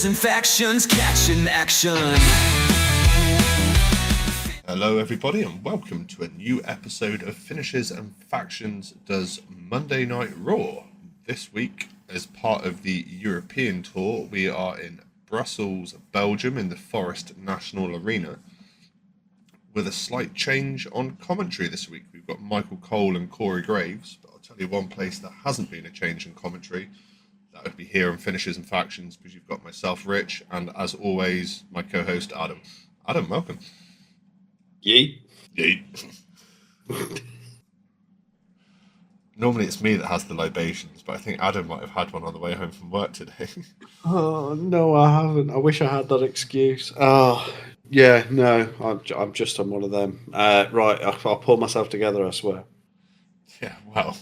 Finishes and factions catching action. Hello everybody and welcome to a new episode of Finishes and Factions does Monday Night Raw. This week, as part of the European tour, we are in Brussels, Belgium in the Forest National Arena with a slight change on commentary this week. We've got Michael Cole and Corey Graves, but I'll tell you one place there hasn't been a change in commentary. That would be here on Finishes and Factions, because you've got myself, Rich, and as always, my co-host, Adam. Adam, welcome. Yeet. Normally it's me that has the libations, but I think Adam might have had one on the way home from work today. Oh, no, I haven't. I wish I had that excuse. Oh, yeah, no, I'm just on one of them. Right, I'll pull myself together, I swear. Yeah, well.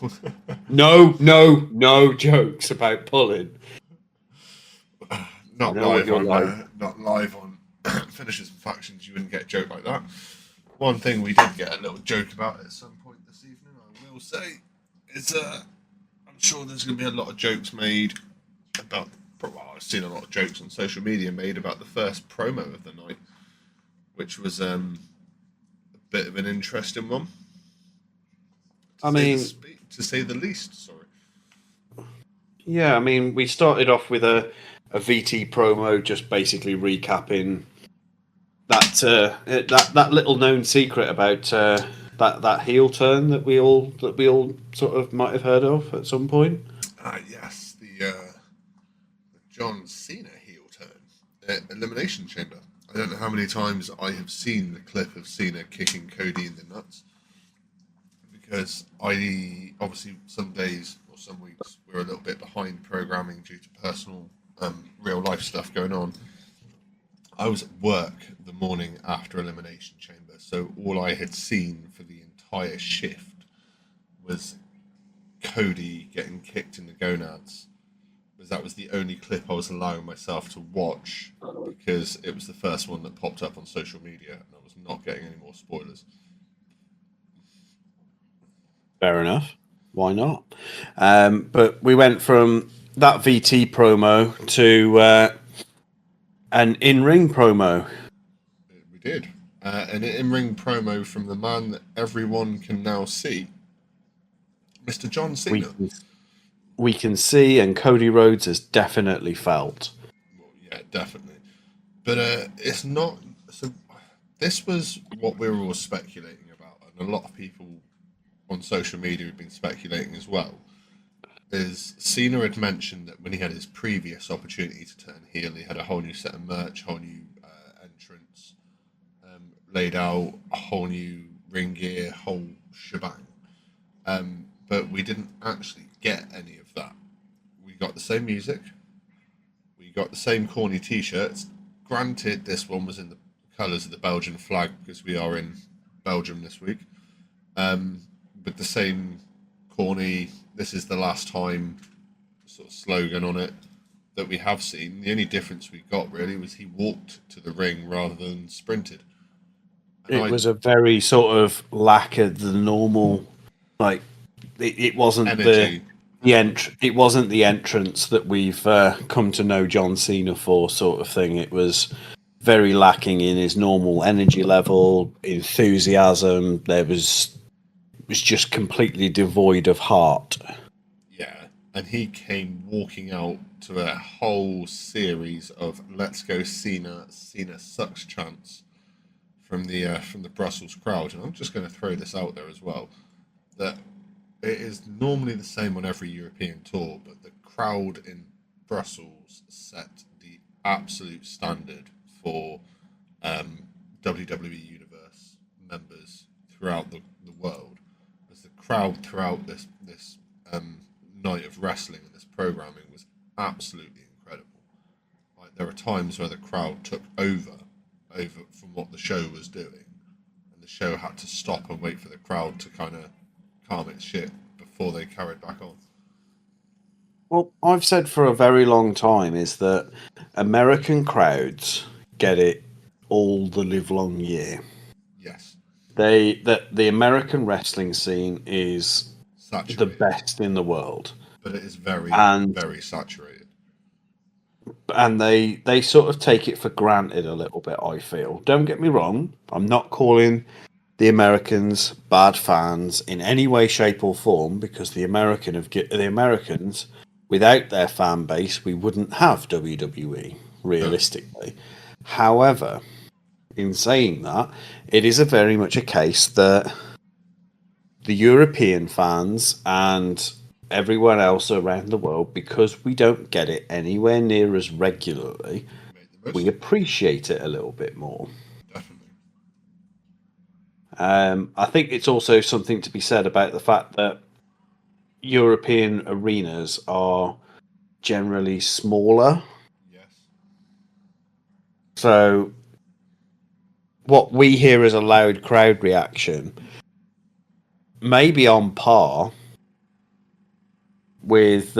No jokes about pulling. Not live on Finishes and Factions. You wouldn't get a joke like that. One thing we did get a little joke about at some point this evening, I will say, is I'm sure there's going to be a lot of jokes made about. Well, I've seen a lot of jokes on social media made about the first promo of the night, which was a bit of an interesting one. To say the least, sorry. Yeah, I mean, we started off with a VT promo, just basically recapping that little known secret about that heel turn that we all sort of might have heard of at some point. Yes, the John Cena heel turn at Elimination Chamber. I don't know how many times I have seen the clip of Cena kicking Cody in the nuts, because I obviously some days or some weeks we're a little bit behind programming due to personal real life stuff going on. I was at work the morning after Elimination Chamber, so all I had seen for the entire shift was Cody getting kicked in the gonads. That was the only clip I was allowing myself to watch, because it was the first one that popped up on social media, and I was not getting any more spoilers. Fair enough. Why not? But we went from that VT promo to an in-ring promo. We did. An in-ring promo from the man that everyone can now see, Mr. John Cena. We can see, and Cody Rhodes has definitely felt. Well, yeah, definitely. But it's not... So this was what we were all speculating about, and a lot of people on social media have been speculating as well, is Cena had mentioned that when he had his previous opportunity to turn heel, he had a whole new set of merch, whole new entrance, laid out a whole new ring gear, whole shebang. But we didn't actually get any of that. We got the same music, we got the same corny t-shirts. Granted, this one was in the colours of the Belgian flag, because we are in Belgium this week, with the same corny "this is the last time" sort of slogan on it that we have seen. The only difference we got really was he walked to the ring rather than sprinted. And it was a very sort of lack of the normal, like it wasn't energy. It wasn't the entrance that we've come to know John Cena for, sort of thing. It was very lacking in his normal energy level, enthusiasm. There was just completely devoid of heart. Yeah, and he came walking out to a whole series of "Let's go Cena, Cena sucks" chants from the Brussels crowd. And I'm just going to throw this out there as well, that it is normally the same on every European tour, but the crowd in Brussels set the absolute standard for WWE Universe members throughout the world. As the crowd throughout this night of wrestling and this programming was absolutely incredible. Like, there were times where the crowd took over from what the show was doing, and the show had to stop and wait for the crowd to kind of calm its shit before they carried back on. Well, I've said for a very long time is that American crowds get it all the livelong year. Yes. The American wrestling scene is Saturated. the best in the world. But it is very, very saturated. and they sort of take it for granted a little bit. I feel. Don't get me wrong. I'm not calling the Americans bad fans in any way, shape, or form, because the Americans, without their fan base, we wouldn't have WWE No. realistically. However, in saying that, it is a very much a case that the European fans and everyone else around the world, because we don't get it anywhere near as regularly, Made the most we of it. appreciate it a little bit more. Definitely. I think it's also something to be said about the fact that European arenas are generally smaller. Yes. So what we hear as a loud crowd reaction may be on par with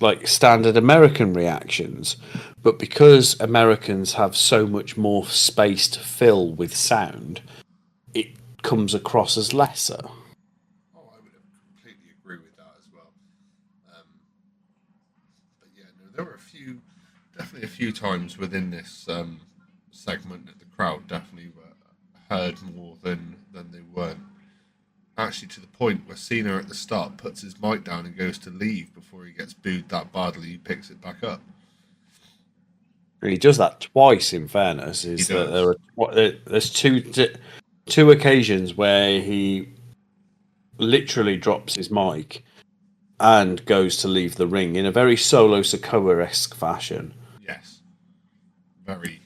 like standard American reactions, but because Americans have so much more space to fill with sound, it comes across as lesser. Oh, I would completely agree with that as well. Um, but yeah, no, there were definitely a few times within this segment that the crowd definitely heard more than they weren't. Actually, to the point where Cena at the start puts his mic down and goes to leave before he gets booed that badly, he picks it back up. And he does that twice. In fairness, He is that does. there's two occasions where he literally drops his mic and goes to leave the ring in a very Solo Sikoa-esque fashion. Yes. Very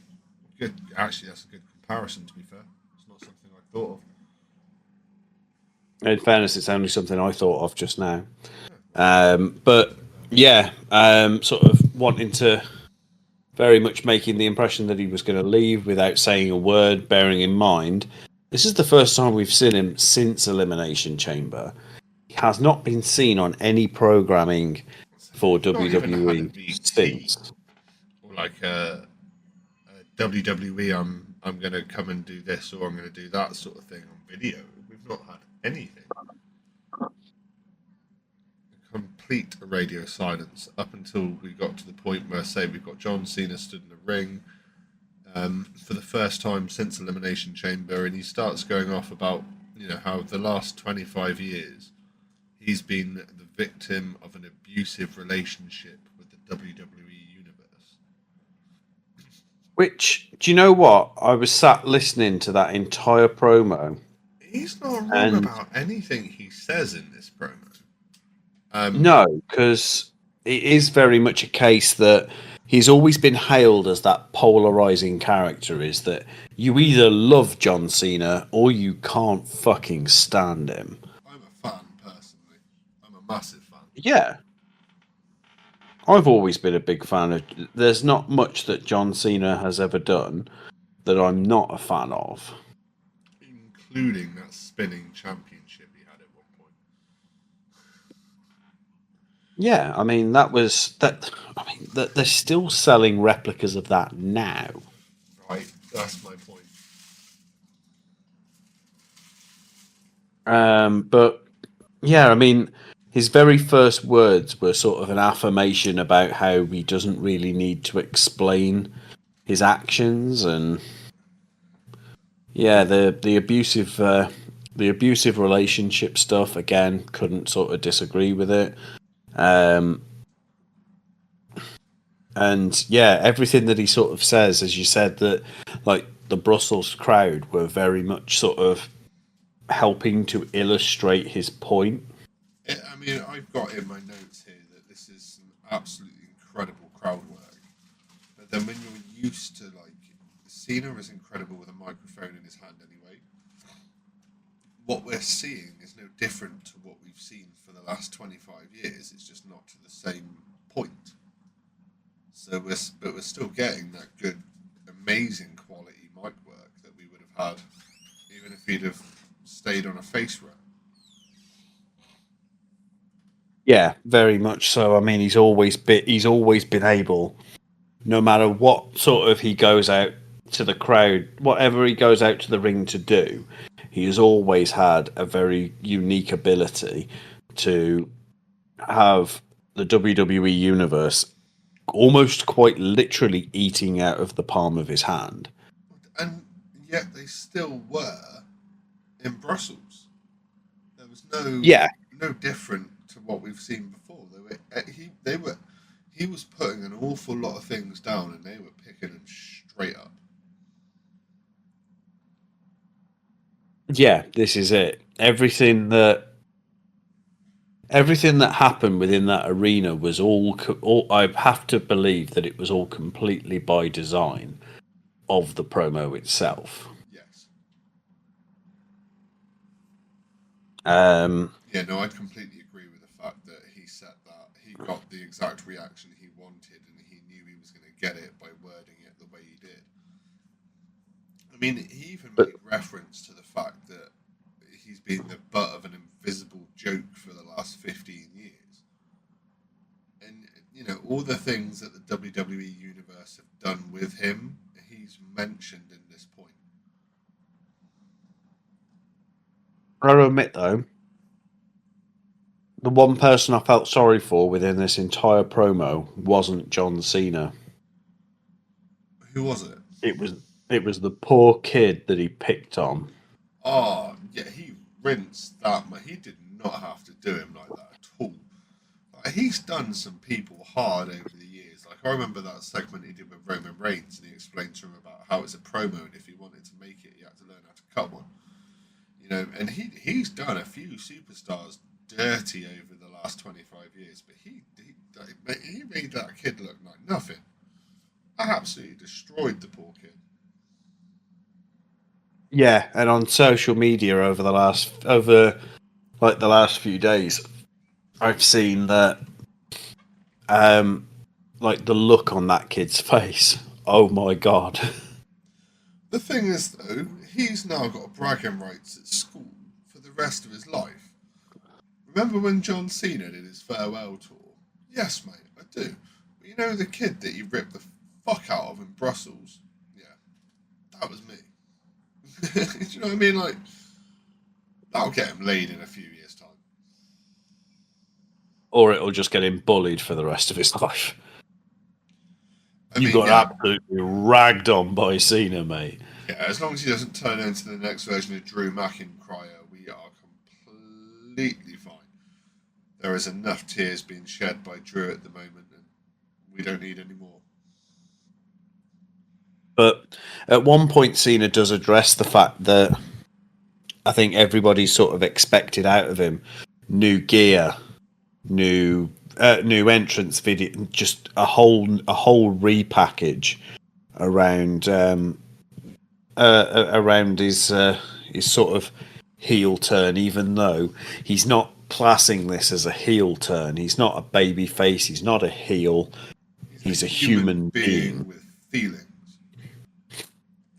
good. Actually, that's a good comparison, to be fair. It's not something I thought In fairness, it's only something I thought of just now. of. But yeah, sort of wanting to very much making the impression that he was going to leave without saying a word, bearing in mind this is the first time we've seen him since Elimination Chamber. He has not been seen on any programming for We've not even had a WWE VT since. or like a WWE. I'm going to come and do this or I'm going to do that sort of thing on video. We've not had anything. Complete radio silence up until we got to the point where, say, we've got John Cena stood in the ring for the first time since Elimination Chamber, and he starts going off about how the last 25 years he's been the victim of an abusive relationship with the WWE universe. Which, do you know what? I was sat listening to that entire promo, He's not wrong and about anything he says in this promo. no, because it is very much a case that he's always been hailed as that polarizing character, is that you either love John Cena or you can't fucking stand him. I'm a fan, personally. I'm a massive fan. Yeah. I've always been a big fan of. There's not much that John Cena has ever done that I'm not a fan of. Including that spinning championship he had at one point. Yeah, I mean that was that. I mean that they're still selling replicas of that now. Right, that's my point. But yeah, I mean his very first words were sort of an affirmation about how he doesn't really need to explain his actions, and yeah, the abusive relationship stuff again. Couldn't sort of disagree with it. And yeah, everything that he sort of says, as you said, that like the Brussels crowd were very much sort of helping to illustrate his point. I mean, I've got in my notes here that this is some absolutely incredible crowd work. But then when you're used to, like, Cena is incredible with a microphone in his hand anyway. What we're seeing is no different to what we've seen for the last 25 years. It's just not to the same point. So we're still getting that good, amazing quality mic work that we would have had even if he'd have stayed on a face rep. Yeah, very much so. I mean, he's always been able, no matter what sort of he goes out to the crowd, whatever he goes out to the ring to do, he has always had a very unique ability to have the WWE universe almost quite literally eating out of the palm of his hand. And yet they still were in Brussels. There was Yeah, no different to what we've seen before. He was putting an awful lot of things down, and they were picking them straight up. yeah, this is it. Everything that happened within that arena was all. I have to believe that it was all completely by design of the promo itself. Yes. Um, Yeah, no, I completely agree with the fact that he said that he got the exact reaction he wanted, and he knew he was going to get it by wording it the way he did. I mean, he even but made reference to the fact that he's been the butt of an invisible joke for the last 15 years. And, you know, all the things that the WWE Universe have done with him, he's mentioned in this point. I admit though, the one person I felt sorry for within this entire promo wasn't John Cena. Who was it? It was the poor kid that he picked on. Oh, yeah, he rinsed that man. He did not have to do him like that at all. Like, he's done some people hard over the years. Like, I remember that segment he did with Roman Reigns, and he explained to him about how it's a promo, and if he wanted to make it, he had to learn how to cut one. You know, and he's done a few superstars dirty over the last 25 years, but he made that kid look like nothing. Absolutely destroyed the poor kid. Yeah, and on social media over the last few days, I've seen that like the look on that kid's face. Oh my god. The thing is, though, he's now got bragging rights at school for the rest of his life. Remember when John Cena did his farewell tour? Yes, mate, I do. But you know the kid that he ripped the fuck out of in Brussels? Yeah, that was me. Do you know what I mean? Like, that'll get him laid in a few years' time. Or it'll just get him bullied for the rest of his life. I You mean, got yeah, absolutely ragged on by Cena, mate. yeah, as long as he doesn't turn into the next version of Drew McIntyre, we are completely fine. There is enough tears being shed by Drew at the moment, and we don't need any more. But at one point, Cena does address the fact that I think everybody's sort of expected out of him new gear, new entrance video, just a whole repackage around around his sort of heel turn. Even though he's not classing this as a heel turn, he's not a baby face, he's not a heel, He's he's a a human human being being. with feelings.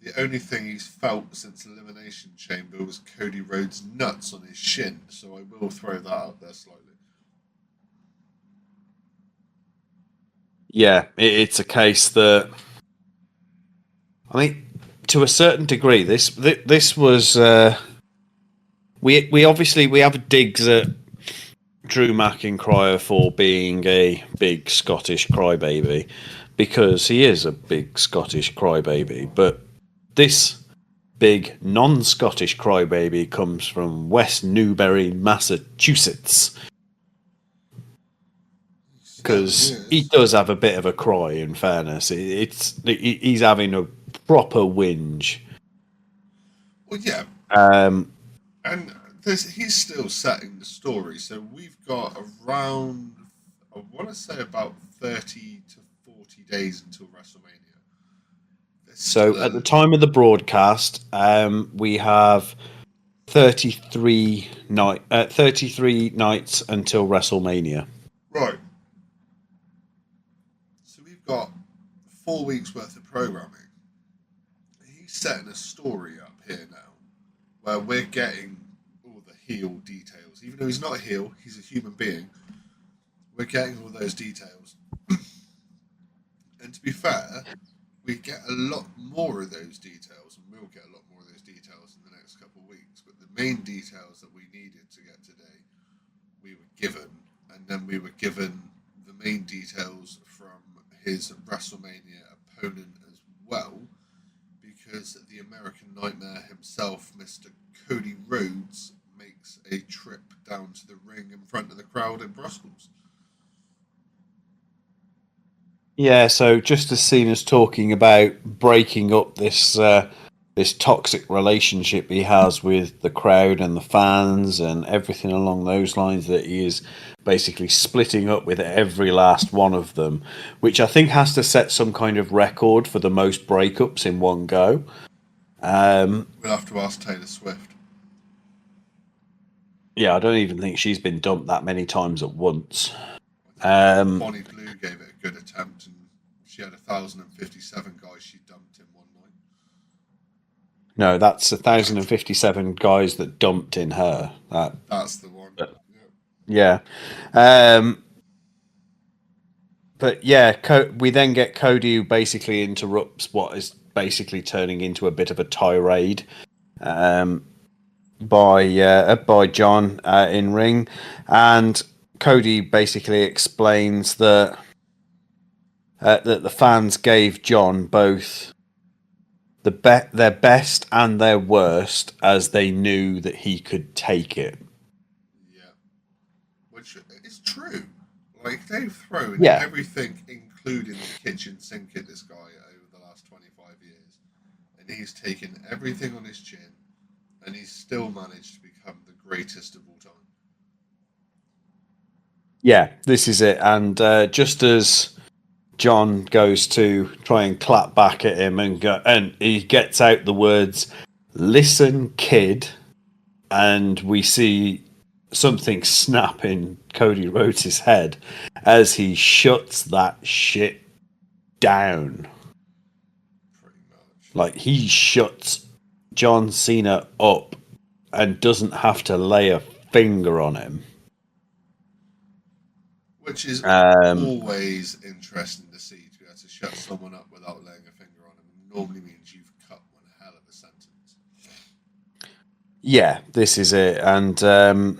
The only thing he's felt since Elimination Chamber was Cody Rhodes' nuts on his shin, so I will throw that out there slightly. Yeah, it's a case that I mean, to a certain degree, this was we obviously we have digs at Drew McIntyre for being a big Scottish crybaby because he is a big Scottish crybaby, but this big non-Scottish crybaby comes from West Newbury, Massachusetts, Certainly because he is. does have a bit of a cry. In fairness, he's having a proper whinge. Well, yeah, Um, and he's still setting the story, so we've got around, I want to say about 30 to 40 days until WrestleMania. There's still so at the time of the broadcast, we have 33 nights until WrestleMania. right. So we've got 4 weeks worth of programming. He's setting a story up here now where we're getting all the heel details. Even though he's not a heel, he's a human being. We're getting all those details. And to be fair, we get a lot more of those details, and we'll get a lot more of those details in the next couple of weeks. But the main details that we needed to get today, we were given, and then we were given main details from his WrestleMania opponent as well, because the American Nightmare himself, Mr. Cody Rhodes, makes a trip down to the ring in front of the crowd in Brussels. Yeah, so just as Cena's talking about breaking up this toxic relationship he has with the crowd and the fans and everything along those lines, that he is basically splitting up with every last one of them, which I think has to set some kind of record for the most breakups in one go. We'll have to ask Taylor Swift. Yeah, I don't even think she's been dumped that many times at once. Bonnie Blue gave it a good attempt, and she had 1,057 guys she dumped in one night. No, that's 1,057 guys that dumped in her. That's the one. Yeah. But yeah, we then get Cody, who basically interrupts what is basically turning into a bit of a tirade by John in ring, and Cody basically explains that that the fans gave John both their best and their worst, as they knew that he could take it. Yeah, which is true. Like, they've thrown Yeah. everything, including the kitchen sink, at this guy over the last 25 years, and he's taken everything on his chin, and he's still managed to become the greatest of all time. Yeah, this is it. And just as John goes to try and clap back at him, and he gets out the words, "Listen, kid," and we see something snap in Cody Rhodes' head as he shuts that shit down. Pretty much. Like, he shuts John Cena up and doesn't have to lay a finger on him. Which is always interesting to see, to be able to shut someone up without laying a finger on them. It normally means you've cut one hell of a sentence. Yeah, this is it. And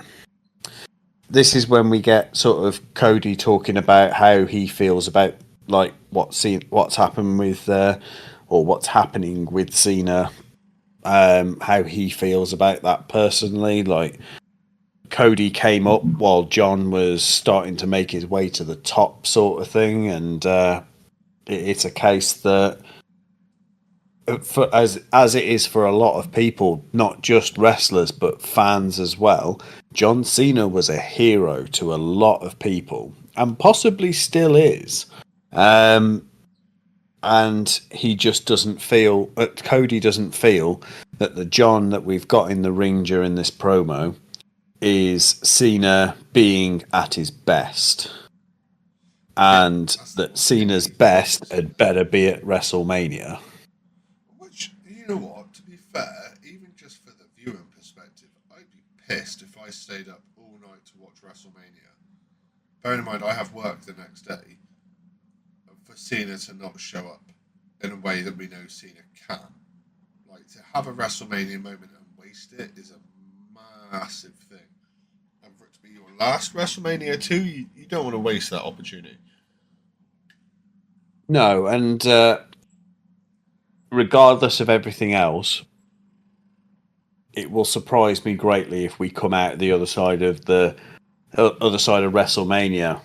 this is when we get sort of Cody talking about how he feels about, like, what's happened with or what's happening with Cena, how he feels about that personally. Like, Cody came up while John was starting to make his way to the top, sort of thing, and it's a case that, as it is for a lot of people, not just wrestlers but fans as well, John Cena was a hero to a lot of people, and possibly still is. And he just doesn't feel, Cody doesn't feel that the John that we've got in the ring during this promo is Cena being at his best, and that Cena's best had better be at WrestleMania. Which, you know what, to be fair, even just for the viewing perspective, I'd be pissed if I stayed up all night to watch WrestleMania. Bearing in mind, I have work the next day, for Cena to not show up in a way that we know Cena can. Like, to have a WrestleMania moment and waste it is a massive thing. And for it to be your last WrestleMania too, you don't want to waste that opportunity. No, and regardless of everything else, it will surprise me greatly if we come out the other side of WrestleMania,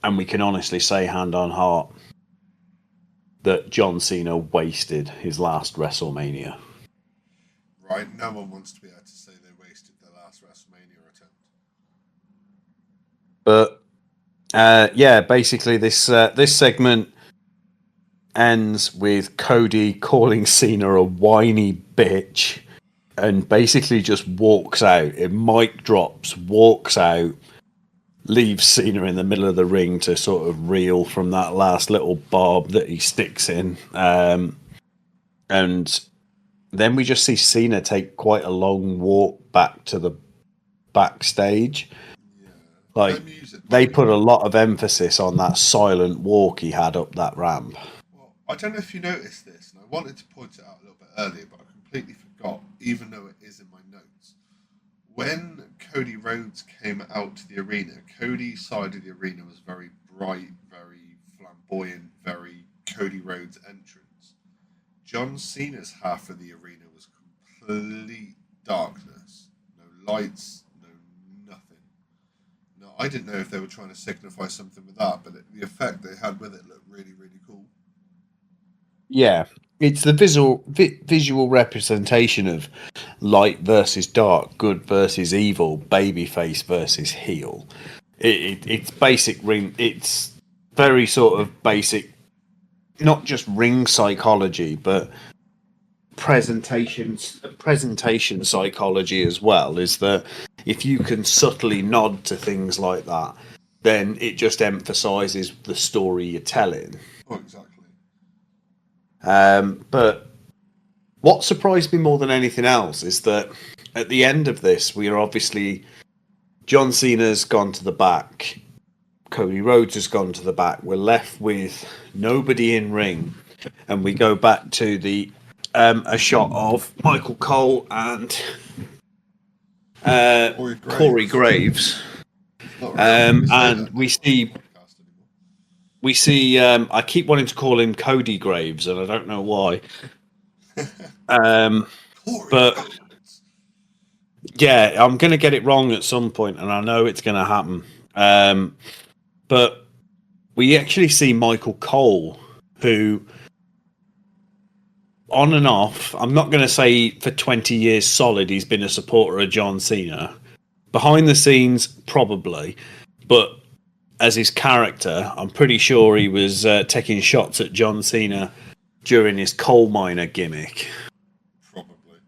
and we can honestly say, hand on heart, that John Cena wasted his last WrestleMania. Right? No one wants to be able to say they wasted their last WrestleMania attempt. But yeah, basically this segment ends with Cody calling Cena a whiny bitch, and basically just walks out. It mic drops, walks out, leaves Cena in the middle of the ring to sort of reel from that last little barb that he sticks in. And then we just see Cena take quite a long walk back to the backstage. Yeah. Like, they put a lot of emphasis on that silent walk he had up that ramp. Well, I don't know if you noticed this, and I wanted to point it out a little bit earlier, but I completely forgot, even though it is in my notes. When Cody Rhodes came out to the arena, Cody's side of the arena was very bright, very flamboyant, very Cody Rhodes entrance. John Cena's half of the arena was complete darkness. No lights, no nothing. No, I didn't know if they were trying to signify something with that, but the effect they had with it looked really, really cool. Yeah, it's the visual representation of light versus dark, good versus evil, babyface versus heel. It's basic ring. It's very sort of basic, not just ring psychology, but presentation psychology as well. Is that if you can subtly nod to things like that, then it just emphasizes the story you're telling. Oh, exactly. But what surprised me more than anything else is that at the end of this, we are obviously John Cena's gone to the back, Cody Rhodes has gone to the back. We're left with nobody in ring, and we go back to the a shot of Michael Cole and Corey Graves, and we see. I keep wanting to call him Cody Graves, and I don't know why. But yeah, I'm going to get it wrong at some point, and I know it's going to happen. But we actually see Michael Cole, who, on and off, I'm not going to say for 20 years solid, he's been a supporter of John Cena. Behind the scenes, probably, but as his character, I'm pretty sure he was taking shots at John Cena during his coal miner gimmick. Probably.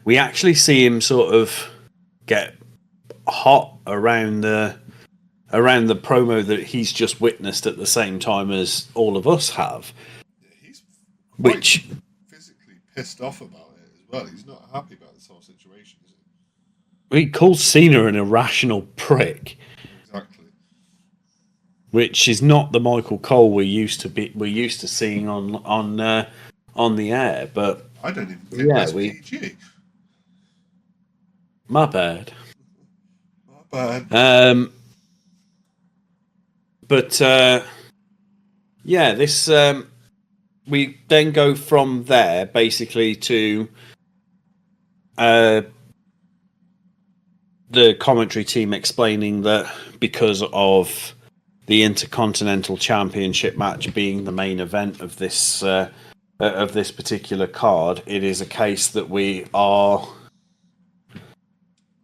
We actually see him sort of get hot around the promo that he's just witnessed at the same time as all of us have. Yeah, he's quite physically pissed off about it as well. He's not happy about this whole situation, is he? He calls Cena an irrational prick. Exactly. Which is not the Michael Cole we're used to seeing on the air, but I don't even think that's PG. My bad. My bad. This we then go from there basically to the commentary team explaining that because of the Intercontinental Championship match being the main event of this particular card, it is a case that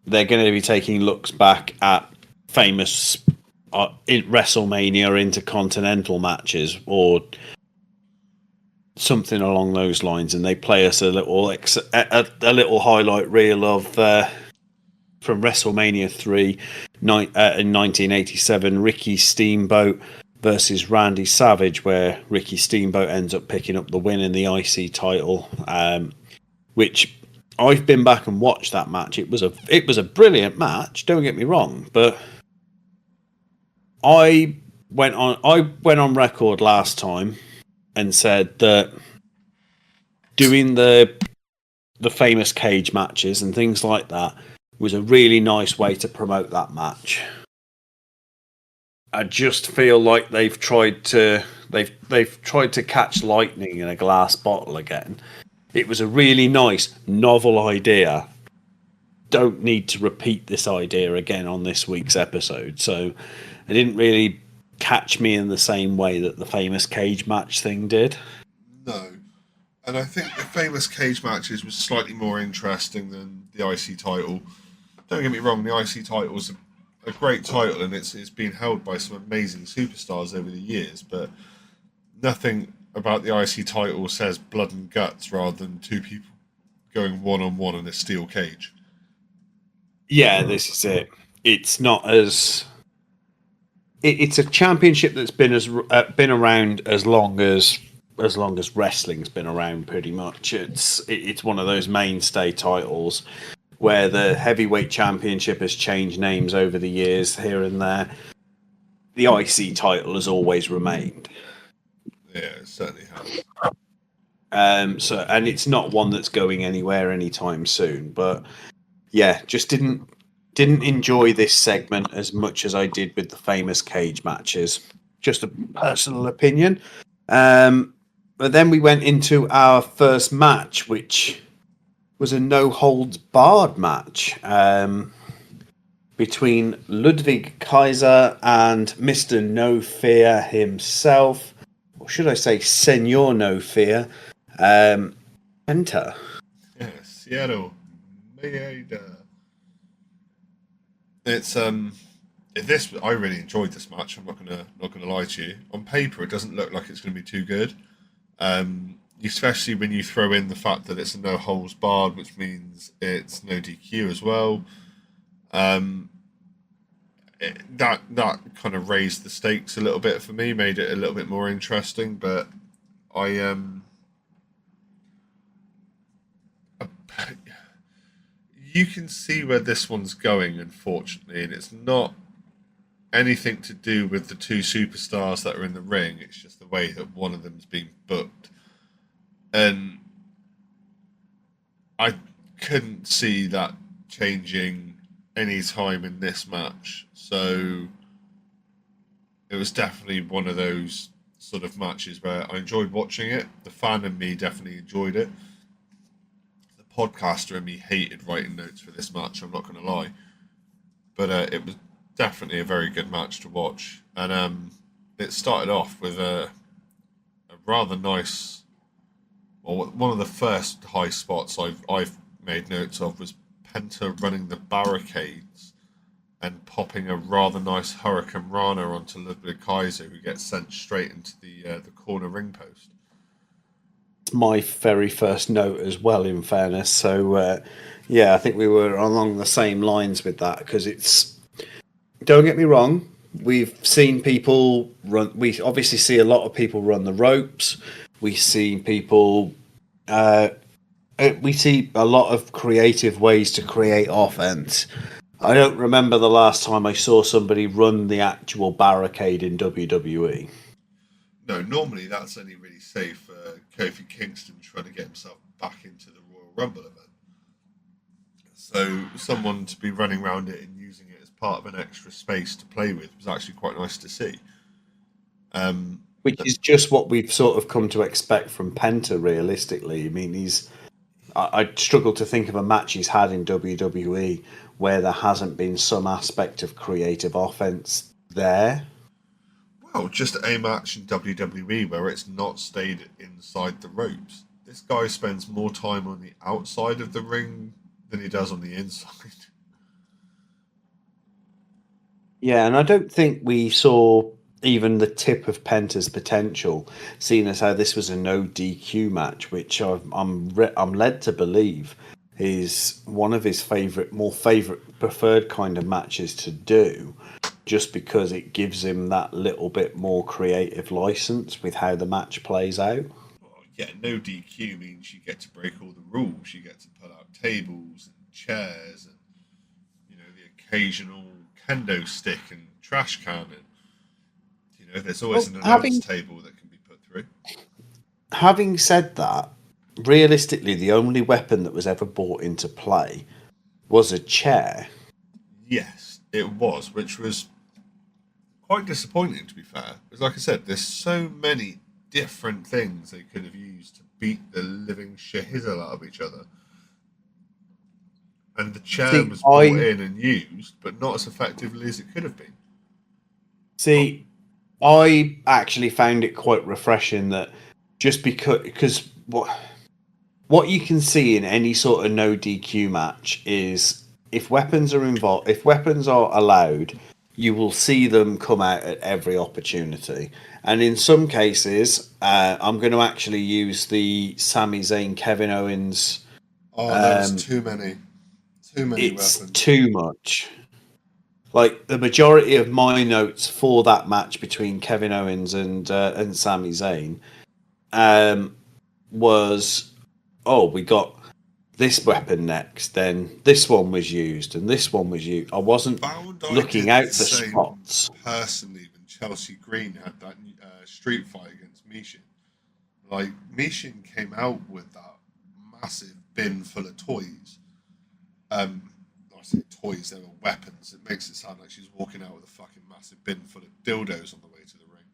they're going to be taking looks back at famous WrestleMania Intercontinental matches or something along those lines, and they play us a little highlight reel of from WrestleMania 3 in 1987, Ricky Steamboat versus Randy Savage, where Ricky Steamboat ends up picking up the win in the IC title, which I've been back and watched that match. It was a brilliant match, don't get me wrong, but I went on record last time and said that doing the famous cage matches and things like that was a really nice way to promote that match. I just feel like they've tried to catch lightning in a glass bottle again. It was a really nice, novel idea. Don't need to repeat this idea again on this week's episode. So it didn't really catch me in the same way that the famous cage match thing did. No. And I think the famous cage matches was slightly more interesting than the IC title. Don't get me wrong, the IC title is a great title, and it's been held by some amazing superstars over the years, but nothing about the IC title says blood and guts rather than two people going one-on-one in a steel cage. Yeah, this is it. It's not as... It's a championship that's been around as long as wrestling's been around, pretty much. It's one of those mainstay titles where the heavyweight championship has changed names over the years here and there. The IC title has always remained. Yeah, it certainly has. And it's not one that's going anywhere anytime soon. But yeah, just didn't didn't enjoy this segment as much as I did with the famous cage matches. Just a personal opinion. But then we went into our first match, which was a no holds barred match between Ludwig Kaiser and Mr. No Fear himself, or should I say, Senor No Fear, Enter. Yes, Seattle. Maeda. It's this I really enjoyed this match. I'm not gonna lie to you. On paper, it doesn't look like it's going to be too good. Especially when you throw in the fact that it's a no holds barred, which means it's no DQ as well. That kind of raised the stakes a little bit for me, made it a little bit more interesting. But I you can see where this one's going, unfortunately, and it's not anything to do with the two superstars that are in the ring. It's just the way that one of them's being booked, and I couldn't see that changing any time in this match. So it was definitely one of those sort of matches where I enjoyed watching it. The fan in me definitely enjoyed it. The podcaster in me hated writing notes for this match, I'm not going to lie. But it was definitely a very good match to watch. And it started off with a rather nice... Well, one of the first high spots I've made notes of was Penta running the barricades and popping a rather nice Hurricane Rana onto Ludwig Kaiser, who gets sent straight into the corner ring post. My very first note as well, in fairness. So, yeah, I think we were along the same lines with that, because it's... Don't get me wrong, we've seen people run... We obviously see a lot of people run the ropes. We see people... we see a lot of creative ways to create offense. I don't remember the last time I saw somebody run the actual barricade in WWE. No, normally that's only really safe for Kofi Kingston trying to get himself back into the Royal Rumble event. So someone to be running around it and using it as part of an extra space to play with was actually quite nice to see. Which is just what we've sort of come to expect from Penta, realistically. I mean, I struggle to think of a match he's had in WWE where there hasn't been some aspect of creative offense there. Well, just a match in WWE where it's not stayed inside the ropes. This guy spends more time on the outside of the ring than he does on the inside. Yeah, and I don't think we saw even the tip of Penta's potential, seeing as how this was a no DQ match, which I'm led to believe is one of his preferred kind of matches to do, just because it gives him that little bit more creative license with how the match plays out. Well, yeah, no DQ means you get to break all the rules. You get to pull out tables and chairs and, the occasional kendo stick and trash can. And, there's always an announce table that can be put through. Having said that, realistically, the only weapon that was ever brought into play was a chair. Yes, it was, which was quite disappointing, to be fair. Because, like I said, there's so many different things they could have used to beat the living shizzle out of each other. And the chair was brought in and used, but not as effectively as it could have been. See, I actually found it quite refreshing that just because what you can see in any sort of no DQ match is if weapons are involved, if weapons are allowed, you will see them come out at every opportunity. And in some cases, I'm going to actually use the Sami Zayn, Kevin Owens. Oh, that was too many. Too many It's weapons. too much. Like the majority of my notes for that match between Kevin Owens and Sami Zayn was, oh, we got this weapon next, then this one was used, and this one was used. I wasn't looking out for spots. Personally, when Chelsea Green had that street fight against Mishin, like Mishin came out with that massive bin full of toys. I say toys, they were weapons. It makes it sound like she's walking out with a fucking massive bin full of dildos on the way to the ring.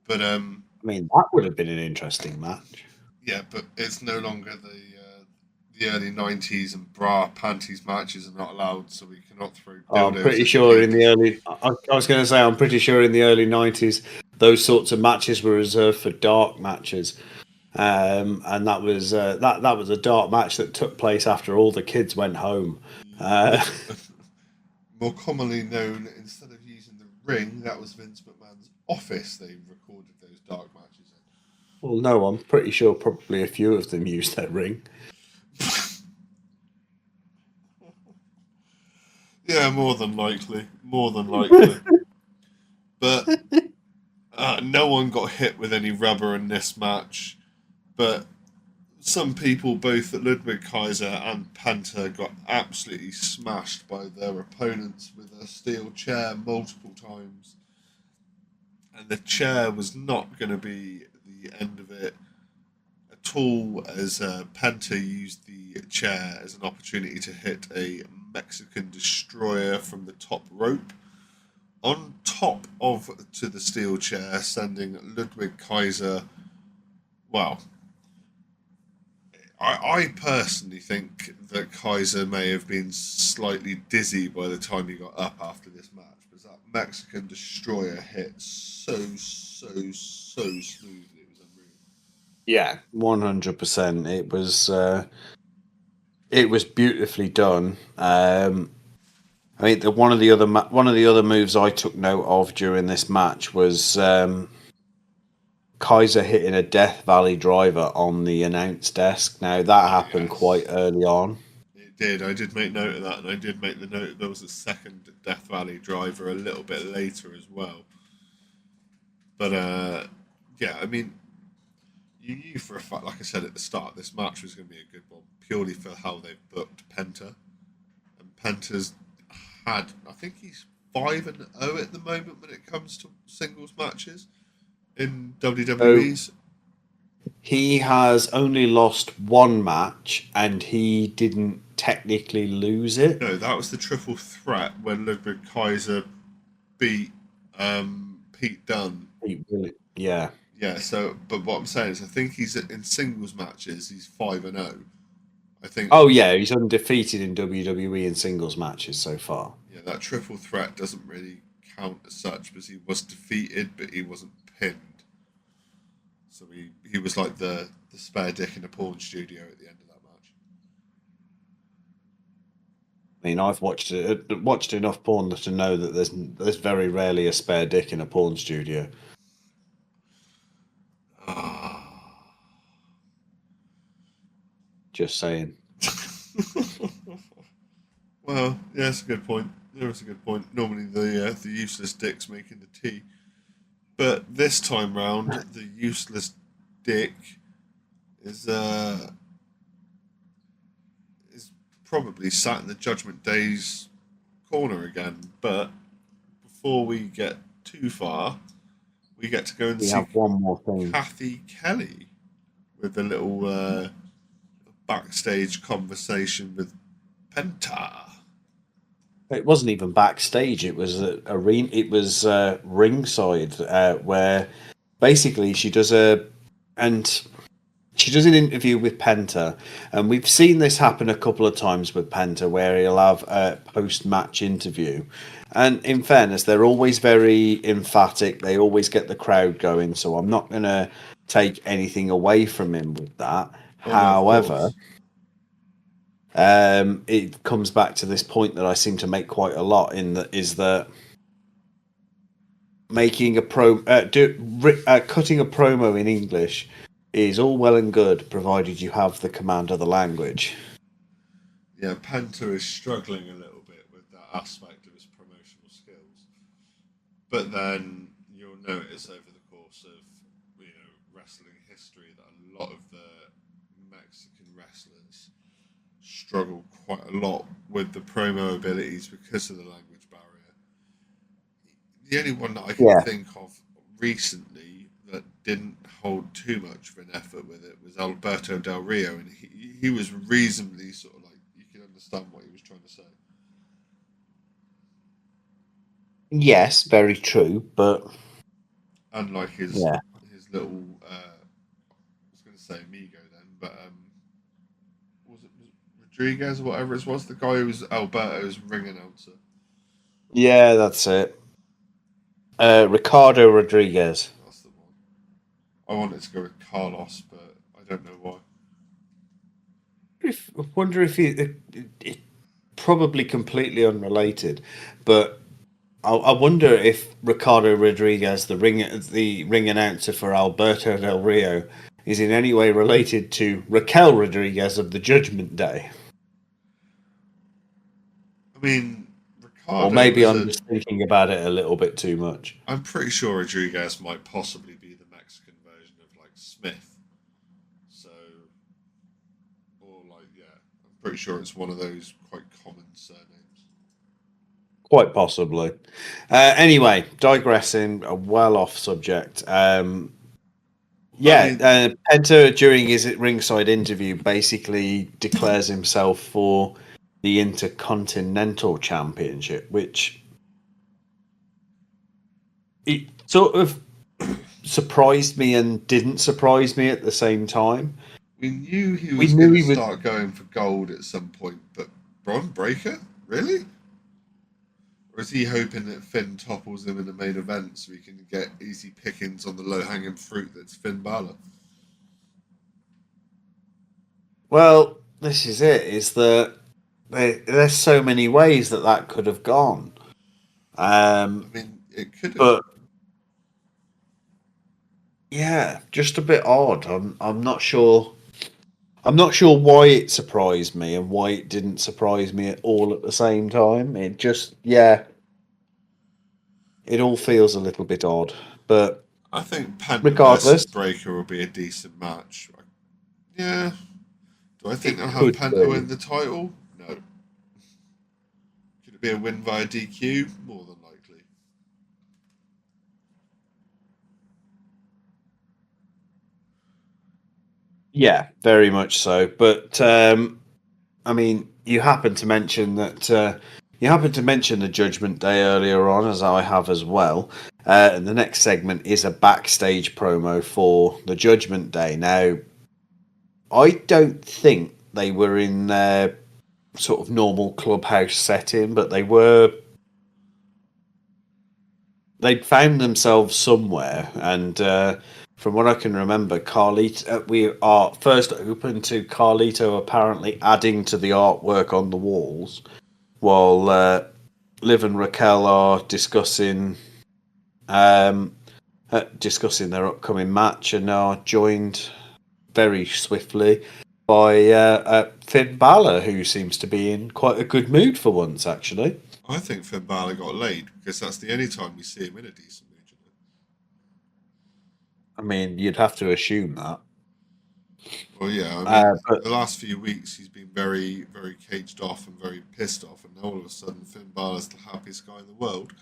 But I mean, that would have been an interesting match. yeah, but it's no longer the early '90s, and bra panties matches are not allowed, so we cannot throw dildos. I'm pretty at sure kids. in the early. I was going to say, I'm pretty sure in the early '90s, those sorts of matches were reserved for dark matches, and that was that was a dark match that took place after all the kids went home. More commonly known, instead of using the ring, that was Vince McMahon's office. They recorded those dark matches in. Well, no, I'm pretty sure probably a few of them used that ring. Yeah, more than likely. More than likely. But no one got hit with any rubber in this match. But some people, both Ludwig Kaiser and Penta, got absolutely smashed by their opponents with a steel chair multiple times. And the chair was not going to be the end of it at all, as Penta used the chair as an opportunity to hit a Mexican destroyer from the top rope on top of to the steel chair, sending Ludwig Kaiser. Well, I personally think that Kaiser may have been slightly dizzy by the time he got up after this match, because that Mexican destroyer hit so smoothly. It was unreal. Yeah, 100%. It was beautifully done. I mean, one of the other moves I took note of during this match was Kaiser hitting a Death Valley driver on the announce desk. Now that happened quite early on. It did. I did make note of that, and I did make the note there was a second Death Valley driver a little bit later as well. But yeah, I mean, you knew for a fact, like I said at the start, this match was going to be a good one purely for how they've booked Penta. And Penta's had, I think he's 5-0 at the moment when it comes to singles matches in WWE's. He has only lost one match, and he didn't technically lose it. No, that was the triple threat when Ludwig Kaiser beat Pete Dunne. Yeah. Yeah, so, but what I'm saying is, I think he's in singles matches, he's 5-0. I think. Oh, yeah, he's undefeated in WWE in singles matches so far. Yeah, that triple threat doesn't really count as such, because he was defeated, but he wasn't pinned. So he was like the spare dick in a porn studio at the end of that match. I mean, I've watched enough porn to know that there's very rarely a spare dick in a porn studio. Just saying. Well, yeah, that's a good point. That's a good point. Normally the useless dick's making the tea. But this time round, the useless dick is probably sat in the Judgment Day's corner again. But before we get too far, we get to go and see have one more thing. Kathy Kelly with a little backstage conversation with Penta. It wasn't even backstage. It was ringside, where basically she does an interview with Penta, and we've seen this happen a couple of times with Penta, where he'll have a post-match interview. And in fairness, they're always very emphatic. They always get the crowd going. So I'm not going to take anything away from him with that. However, it comes back to this point that I seem to make quite a lot is that making cutting a promo in English is all well and good, provided you have the command of the language. Yeah, Penta is struggling a little bit with that aspect of his promotional skills. But then you'll notice over the course of wrestling history that a lot of the Mexican wrestlers struggle quite a lot with the promo abilities because of the language barrier. The only one that I can think of recently that didn't hold too much of an effort with it was Alberto Del Rio, and he was reasonably sort of like, you can understand what he was trying to say. Yes, very true, but Unlike yeah, his little, I was going to say amigo then, but was it Rodriguez or whatever it was? The guy who was Alberto's ring announcer. yeah, that's it. Ricardo Rodriguez. That's the one. I wanted to go with Carlos, but I don't know why. I wonder if it probably completely unrelated, but I wonder if Ricardo Rodriguez, the ring announcer for Alberto Del Rio, is in any way related to Raquel Rodriguez of the Judgment Day. I mean, Or Ricardo maybe is I'm a. just thinking about it a little bit too much. I'm pretty sure Rodriguez might possibly be the Mexican version of like Smith. So, or like, yeah, I'm pretty sure it's one of those quite common surnames. Quite possibly. Anyway, digressing, well off subject. I mean, Penta during his ringside interview basically declares himself for the Intercontinental Championship, which it sort of surprised me and didn't surprise me at the same time. we knew he We was knew going to he was. start going for gold at some point, but Bron Breakker? Really? Or is he hoping that Finn topples him in the main event so he can get easy pickings on the low hanging fruit that's Finn Balor? Well, this is it. Is that there's so many ways that could have gone. I mean, it could have. But yeah, just a bit odd. I'm not sure. I'm not sure why it surprised me and why it didn't surprise me at all at the same time. It just, yeah, it all feels a little bit odd. But I think Penta versus regardless, Breaker will be a decent match. Yeah. Do I think it they'll have could Penta be. win the title? No. Could it be a win via DQ? More than likely. Yeah, very much so. But I mean, you happen to mention that you happen to mention the Judgment Day earlier on, as I have as well. And the next segment is a backstage promo for the Judgment Day. Now, I don't think they were in their sort of normal clubhouse setting, but they'd found themselves somewhere. And from what I can remember, Carlito, we are first open to Carlito apparently adding to the artwork on the walls, while Liv and Raquel are discussing their upcoming match and are joined very swiftly by Finn Balor, who seems to be in quite a good mood for once, actually. I think Finn Balor got laid because that's the only time we see him in a decent mood. I mean, you'd have to assume that. Well, yeah, I mean, But the last few weeks he's been very, very caged off and very pissed off, and now all of a sudden Finn Balor's the happiest guy in the world.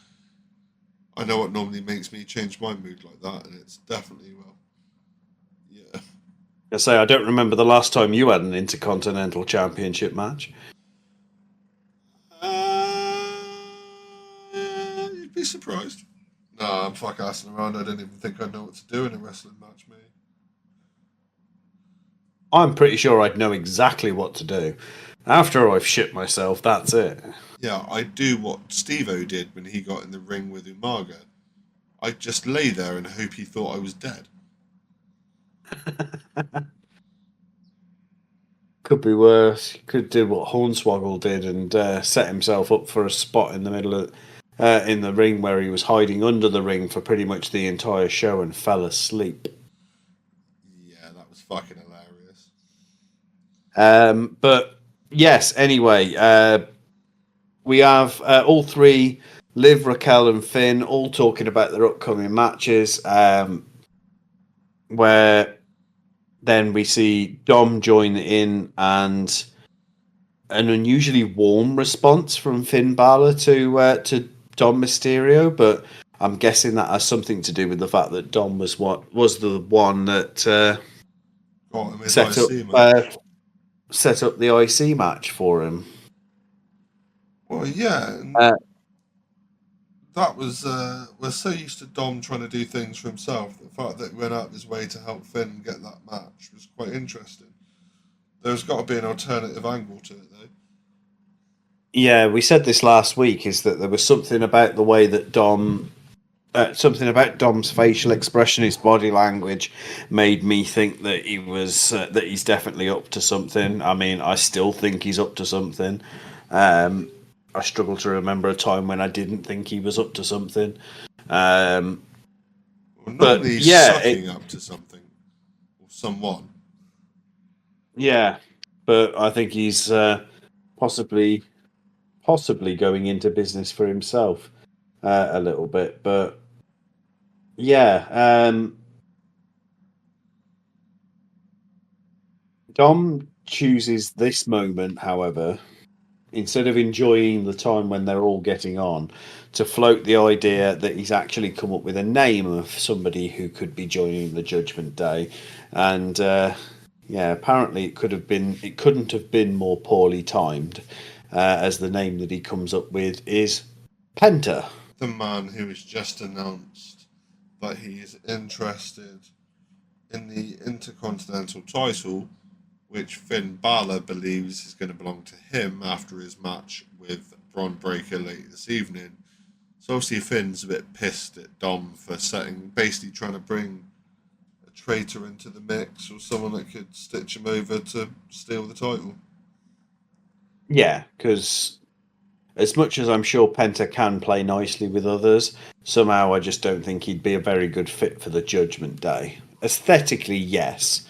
I know what normally makes me change my mood like that, and it's definitely, well, yeah. I say I don't remember the last time you had an Intercontinental Championship match. You'd be surprised. No, I'm fuck assing around. I don't even think I know what to do in a wrestling match, mate. I'm pretty sure I'd know exactly what to do. After I've shit myself, that's it. Yeah, I'd do what Steve-O did when he got in the ring with Umaga. I'd just lay there and hope he thought I was dead. Could be worse. Could do what Hornswoggle did and set himself up for a spot in the middle of in the ring where he was hiding under the ring for pretty much the entire show and fell asleep. Yeah, that was fucking hilarious. But yes, anyway, we have all three, Liv, Raquel, and Finn, all talking about their upcoming matches. Where then we see Dom join in and an unusually warm response from Finn Balor to Dom Mysterio, but I'm guessing that has something to do with the fact that Dom was the one that Got him his set up IC match. set up the IC match for him. Well, yeah. Uh, that was we're so used to Dom trying to do things for himself. The fact that he went out of his way to help Finn get that match was quite interesting. There's got to be an alternative angle to it, though. Yeah, we said this last week. Is that there was something about the way that something about Dom's facial expression, his body language, made me think that that he's definitely up to something. I mean, I still think he's up to something. I struggle to remember a time when I didn't think he was up to something. Um, Well, but normally he's yeah, sucking up to something or someone. yeah, but I think he's possibly possibly going into business for himself a little bit. But yeah, Dom chooses this moment, however, instead of enjoying the time when they're all getting on, to float the idea that he's actually come up with a name of somebody who could be joining the Judgment Day, and yeah, apparently it couldn't have been more poorly timed, as the name that he comes up with is Penta. The man who has just announced that he is interested in the Intercontinental title, which Finn Balor believes is going to belong to him after his match with Bron Breakker late this evening. So obviously Finn's a bit pissed at Dom for basically trying to bring a traitor into the mix or someone that could stitch him over to steal the title. Yeah, because as much as I'm sure Penta can play nicely with others, somehow I just don't think he'd be a very good fit for the Judgment Day. Aesthetically, yes,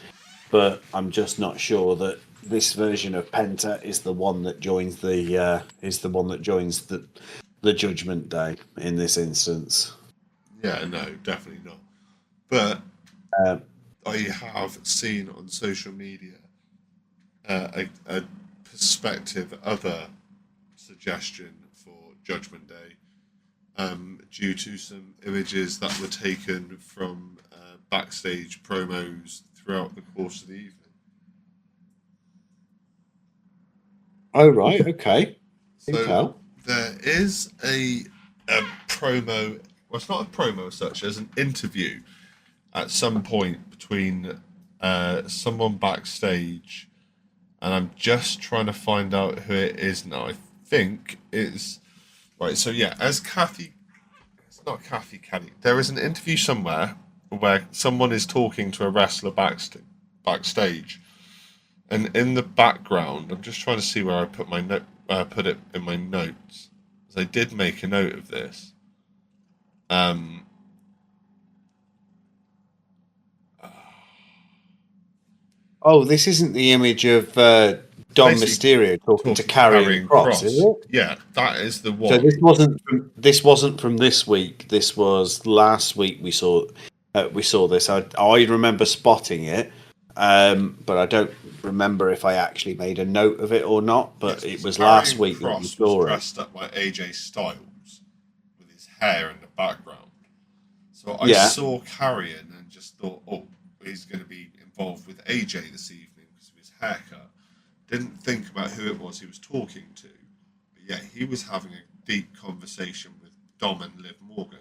but I'm just not sure that this version of Penta is the one that joins the Judgment Day in this instance. Yeah, no, definitely not. But Um, I have seen on social media a perspective other suggestion for Judgment Day, due to some images that were taken from backstage promos throughout the course of the evening. oh right, okay. Do So tell. there is a promo. Well, it's not a promo as such. There's an interview at some point between someone backstage, and I'm just trying to find out who it is now. I think it's right. So yeah, as Kathy, it's not Kathy Kelly. There is an interview somewhere where someone is talking to a wrestler backstage, and in the background, I'm just trying to see where I put my note. Put it in my notes. 'Cause I did make a note of this. Um, Oh, this isn't the image of Dom basically Mysterio talking to talking to Karrion Carrying Cross, is Cross. it? Yeah, that is the So one. this wasn't from this week. This was last week. We saw this. I remember spotting it, but I don't remember if I actually made a note of it or not. But Yes, it 'cause was last Karrion week that we Cross was saw it. dressed up like AJ Styles with his hair in the background. So I Yeah. saw Carrion and just thought, oh, he's going to be involved with AJ this evening because of his haircut. Didn't think about who it was he was talking to. But yeah, he was having a deep conversation with Dom and Liv Morgan.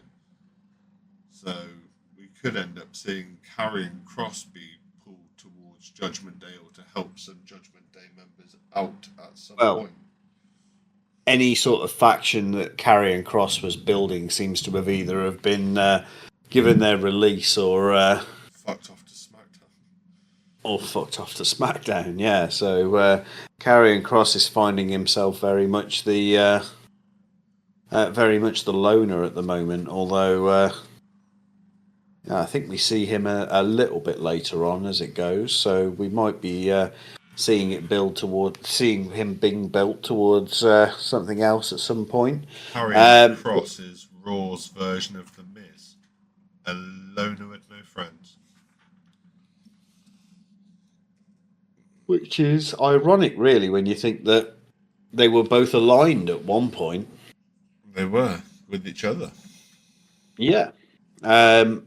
So we could end up seeing Carrion Cross be pulled towards Judgment Day or to help some Judgment Day members out at some Well, point. any sort of faction that Karrion Cross was building seems to have either have been given their release Fucked off to SmackDown. or fucked off to SmackDown. Yeah. So Karrion Cross is finding himself very much the loner at the moment. Although I think we see him a little bit later on as it goes. So we might be seeing him being built towards something else at some point. Carrying Cross is Raw's version of The Miz. A loner with no friends. Which is ironic, really, when you think that they were both aligned at one point. They were with each other. Yeah. But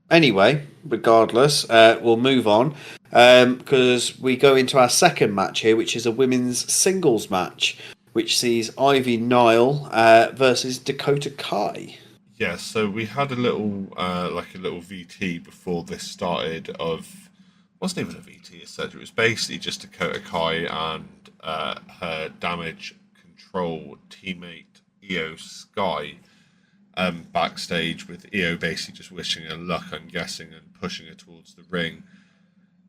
anyway, regardless, we'll move on because we go into our second match here, which is a women's singles match, which sees Ivy Nile versus Dakota Kai. Yeah, so we had a little like a little VT before this started of wasn't even a VT as such. It was basically just Dakota Kai and her damage control teammate Io Sky backstage with Io basically just wishing her luck, I'm guessing, and pushing her towards the ring.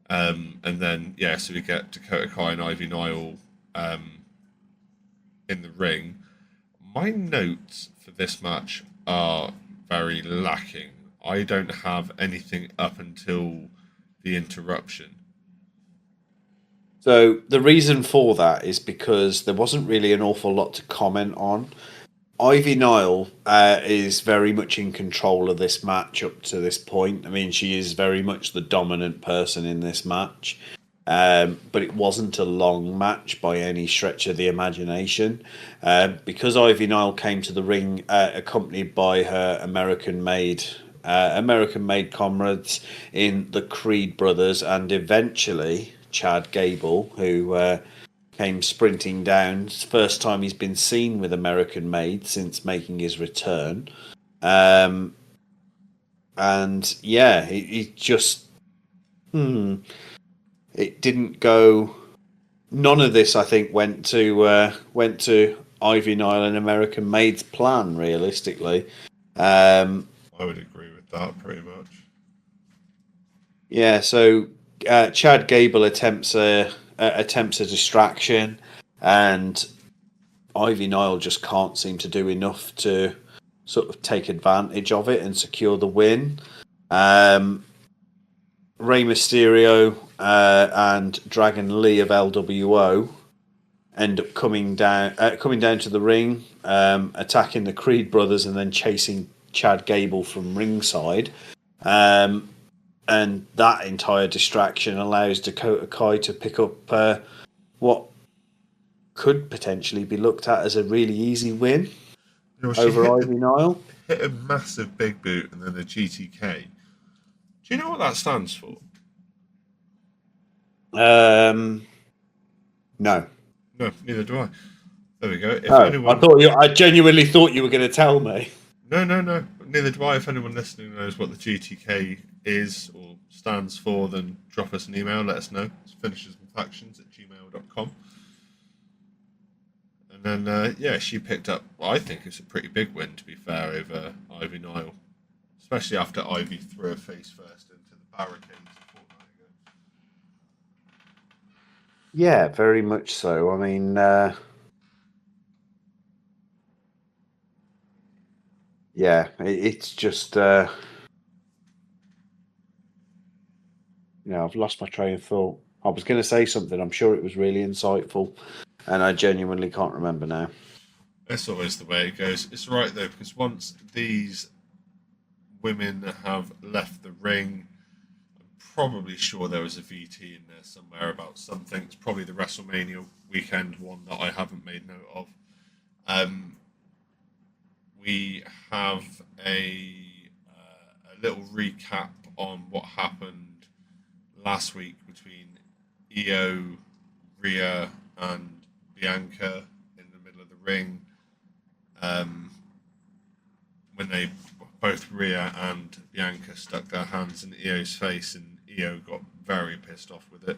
And then yeah, so we get Dakota Kai and Ivy Nile in the ring. My notes for this match are very lacking. I don't have anything up until the interruption. So the reason for that is because there wasn't really an awful lot to comment on. Ivy Nile is very much in control of this match up to this point. I mean, she is very much the dominant person in this match. But it wasn't a long match by any stretch of the imagination. Because Ivy Nile came to the ring accompanied by her American-made comrades in the Creed brothers, and eventually Chad Gable, who came sprinting down. First time he's been seen with American-made since making his return. And yeah, he just... It didn't go. None of this, I think, went to Ivy Nile and American Maid's plan. Realistically, I would agree with that pretty much. yeah. So Chad Gable attempts a distraction, and Ivy Nile just can't seem to do enough to sort of take advantage of it and secure the win. Rey Mysterio and Dragon Lee of LWO end up coming down to the ring, attacking the Creed brothers, and then chasing Chad Gable from ringside. And that entire distraction allows Dakota Kai to pick up what could potentially be looked at as a really easy win over Ivy Nile. Hit a massive big boot and then a GTK. Do you know what that stands for? No. No, neither do I. There we go. If I genuinely thought you were going to tell me. No. Neither do I. If anyone listening knows what the GTK is or stands for, then drop us an email. Let us know. It's finishersandfactions@gmail.com. And then, yeah, she picked up, well, I think it's a pretty big win, to be fair, over Ivy Nile. Especially after Ivy threw her face first into the barricades a fortnight ago. Yeah, very much so. I mean, yeah, it's just, I've lost my train of thought. I was going to say something. I'm sure it was really insightful, and I genuinely can't remember now. That's always the way it goes. It's right, though, because once these women have left the ring, I'm probably sure there was a VT in there somewhere about something. It's probably the WrestleMania weekend one that I haven't made note of. We have a little recap on what happened last week between Io, Rhea, and Bianca in the middle of the ring. When they both Rhea and Bianca stuck their hands in Io's face, and Io got very pissed off with it.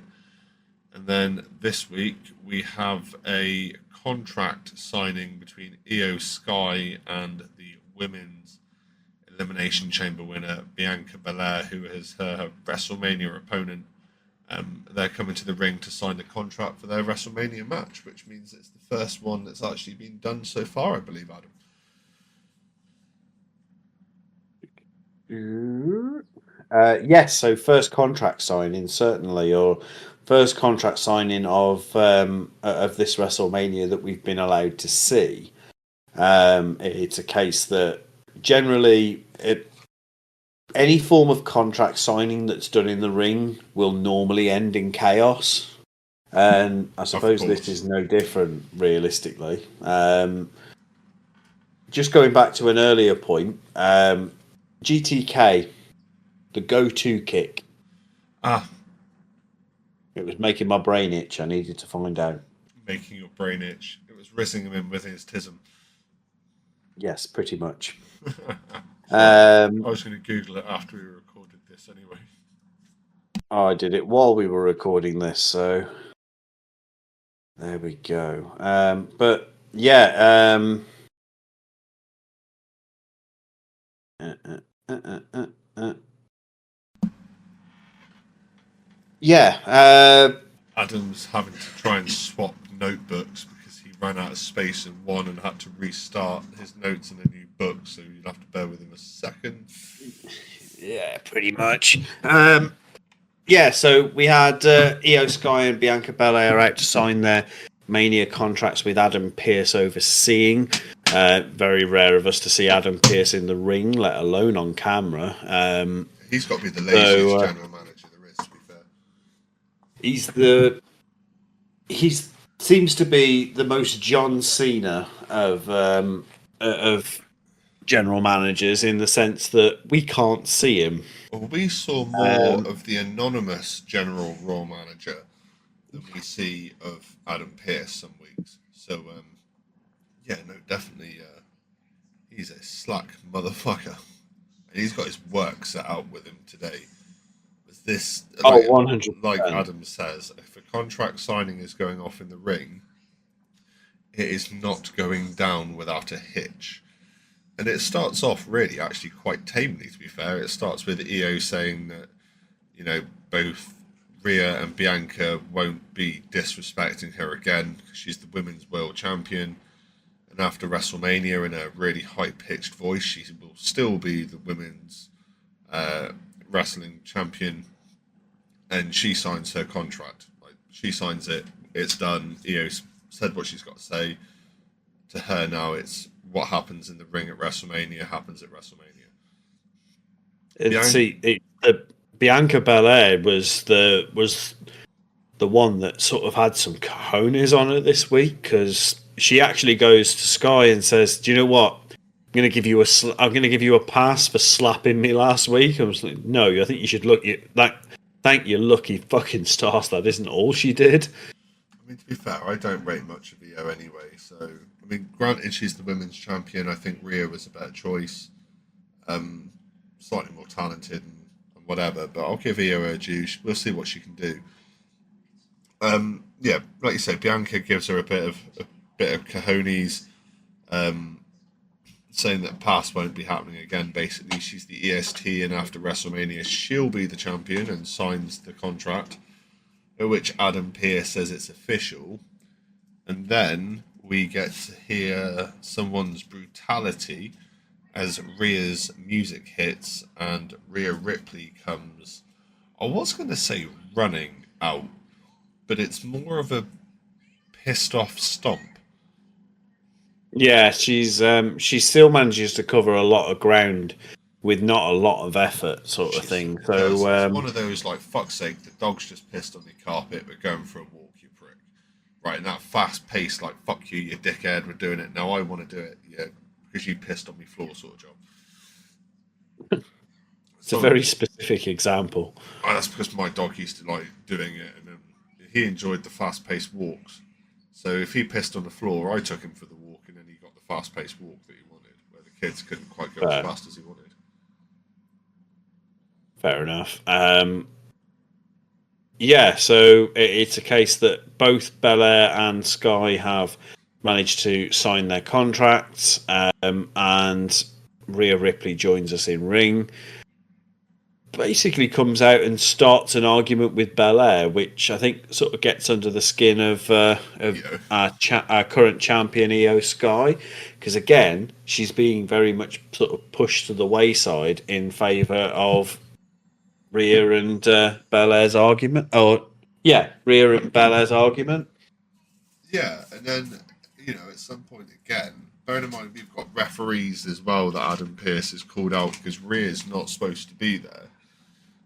And then this week we have a contract signing between Io Sky and the women's Elimination Chamber winner Bianca Belair, who is her WrestleMania opponent. They're coming to the ring to sign the contract for their WrestleMania match, which means it's the first one that's actually been done so far, I believe, Adam. Yes, so first contract signing, certainly, or first contract signing of this WrestleMania that we've been allowed to see. It's a case that generally any form of contract signing that's done in the ring will normally end in chaos. And I suppose this is no different, realistically. Just going back to an earlier point, GTK, the go-to kick. It was making my brain itch. I needed to find out. Making your brain itch. was rizzing him in with his tism. Yes, pretty much. I was going to Google it after we recorded this anyway. I did it while we were recording this, so there we go. But yeah, yeah. Adam's having to try and swap notebooks because he ran out of space in one and had to restart his notes in a new book, so you'll have to bear with him a second. Yeah, pretty much. Yeah, so we had Io Sky and Bianca Belair out to sign their Mania contracts with Adam Pearce overseeing. Very rare of us to see Adam Pearce in the ring, let alone on camera. He's got to be the laziest general manager there is, to be fair. He seems to be the most John Cena of general managers, in the sense that we can't see him. Well, we saw more of the anonymous general Raw manager than we see of Adam Pearce some weeks. So, yeah, no, definitely, he's a slack motherfucker. And he's got his work set out with him today. This, like, 100%. like Adam says, if a contract signing is going off in the ring, it is not going down without a hitch. And it starts off really actually quite tamely, to be fair. It starts with Io saying that, you know, both Rhea and Bianca won't be disrespecting her again because she's the women's world champion. And after WrestleMania, in a really high-pitched voice, she will still be the women's wrestling champion. And she signs her contract. Like, she signs it, it's done. Io said what she's got to say. To her now, it's what happens in the ring at WrestleMania happens at WrestleMania. Bianca Belair was the one that sort of had some cojones on her this week, because she actually goes to Sky and says, "Do you know what? I'm going to give you a pass for slapping me last week." I was like, "No, I think you should thank your lucky fucking stars. That isn't all she did." I mean, to be fair, I don't rate much of Io anyway. So, I mean, granted, she's the women's champion. I think Rhea was a better choice. Slightly more talented and whatever, but I'll give Io her due. We'll see what she can do. Yeah, like you say, Bianca gives her a bit of cojones, saying that past won't be happening again. Basically, she's the EST, and after WrestleMania, she'll be the champion, and signs the contract. At which Adam Pearce says it's official, and then we get to hear someone's brutality as Rhea's music hits and Rhea Ripley comes, I was going to say running out, but it's more of a pissed off stomp. Yeah, she still manages to cover a lot of ground with not a lot of effort, sort of thing. So it's one of those, like, fuck's sake, the dog's just pissed on the carpet, we're going for a walk, you prick. Right, and that fast pace, like, fuck you, you dickhead, we're doing it, now I want to do it, yeah, because you pissed on me floor sort of job. It's a very specific example. Oh, that's because my dog used to like doing it, and he enjoyed the fast-paced walks. So if he pissed on the floor, I took him for the walk, and then he got the fast-paced walk that he wanted, where the kids couldn't quite go as fast as he wanted. Fair enough. Yeah, so it's a case that both Belair and Sky have managed to sign their contracts, and Rhea Ripley joins us in ring. Basically comes out and starts an argument with Belair, which I think sort of gets under the skin of our current champion Io Sky, because again she's being very much sort of pushed to the wayside in favour of Rhea and Belair's argument. Rhea and Belair's argument. Yeah, and then, you know, at some point again, bearing in mind we've got referees as well that Adam Pearce has called out because Rhea's not supposed to be there.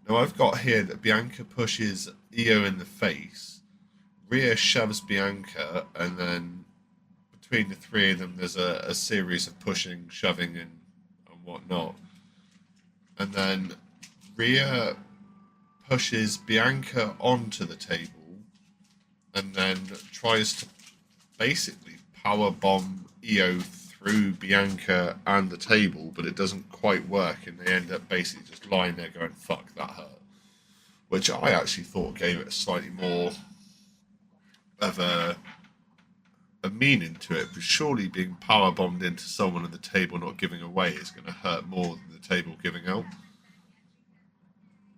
Now, I've got here that Bianca pushes Io in the face, Rhea shoves Bianca, and then between the three of them there's a series of pushing, shoving, and whatnot. And then Rhea pushes Bianca onto the table and then tries to basically power bomb Io through Bianca and the table, but it doesn't quite work, and they end up basically just lying there going, "Fuck, that hurt," which I actually thought gave it a slightly more of a meaning to it. But surely being power bombed into someone and the table not giving away is going to hurt more than the table giving out.